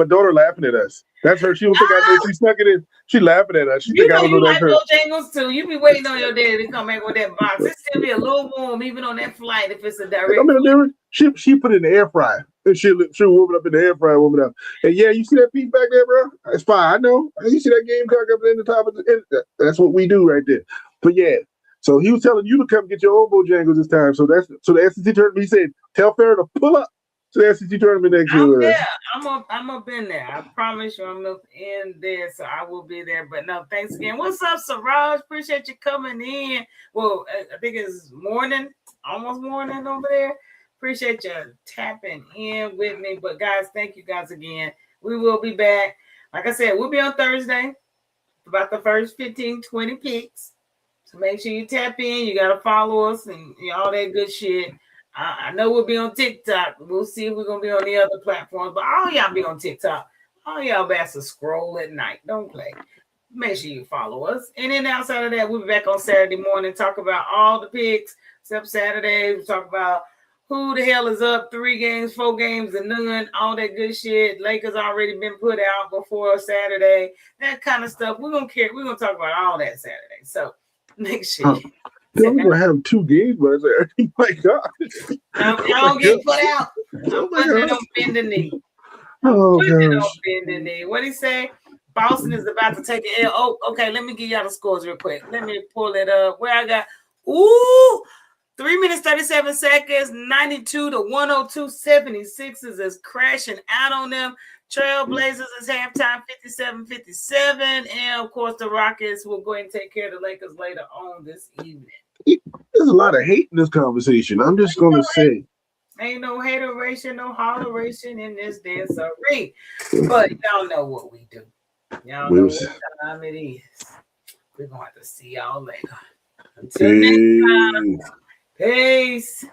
daughter laughing at us. That's her. She don't think I know. She snuck it in. She laughing at us. She think I don't know that's her. Bojangles too. You be waiting on your daddy to come back with that box. It's still be a little warm even on that flight if it's a direct. She put it in the air fryer. And she'll warm it up in the air fryer, warm it up. And yeah, you see that piece back there, bro? It's fine. I know. You see that Gamecock up in the top of the. That's what we do right there. But yeah. So he was telling you to come get your own Bojangles this time. So the SEC tournament. He said, tell Farrah to pull up. So the SEC tournament next year. Yeah, I'm up in there. I promise you, I'm up in there, so I will be there. But no, thanks again. What's up, Siraj? Appreciate you coming in. Well, I think it's morning, almost morning over there. Appreciate you tapping in with me. But guys, thank you guys again. We will be back. Like I said, we'll be on Thursday about the first 15, 20 picks. So make sure you tap in. You got to follow us and all that good shit. I know we'll be on TikTok. We'll see if we're going to be on the other platforms. But all y'all be on TikTok. All y'all bastards scroll at night. Don't play. Make sure you follow us. And then outside of that, we'll be back on Saturday morning. Talk about all the picks. Except Saturday, we'll talk about who the hell is up. 3 games, 4 games, and none. All that good shit. Lakers already been put out before Saturday. That kind of stuff. We're going to talk about all that Saturday. So make sure you. They're going to have 2 games, but oh my God. Y'all don't get put out. I'm putting it on bending knee. Putting it on bending knee. What did he say? Boston is about to take an L. Oh, okay. Let me give y'all the scores real quick. Let me pull it up. Where I got, 3 minutes, 37 seconds, 92 to 102, 76ers is crashing out on them. Trailblazers is halftime 57-57. And of course, the Rockets will go and take care of the Lakers later on this evening. There's a lot of hate in this conversation. I'm just going to say. Ain't no hateration, no holleration in this dancery. But y'all know what we do. Y'all know what time it is. We're going to have to see y'all later. Until next time. Peace.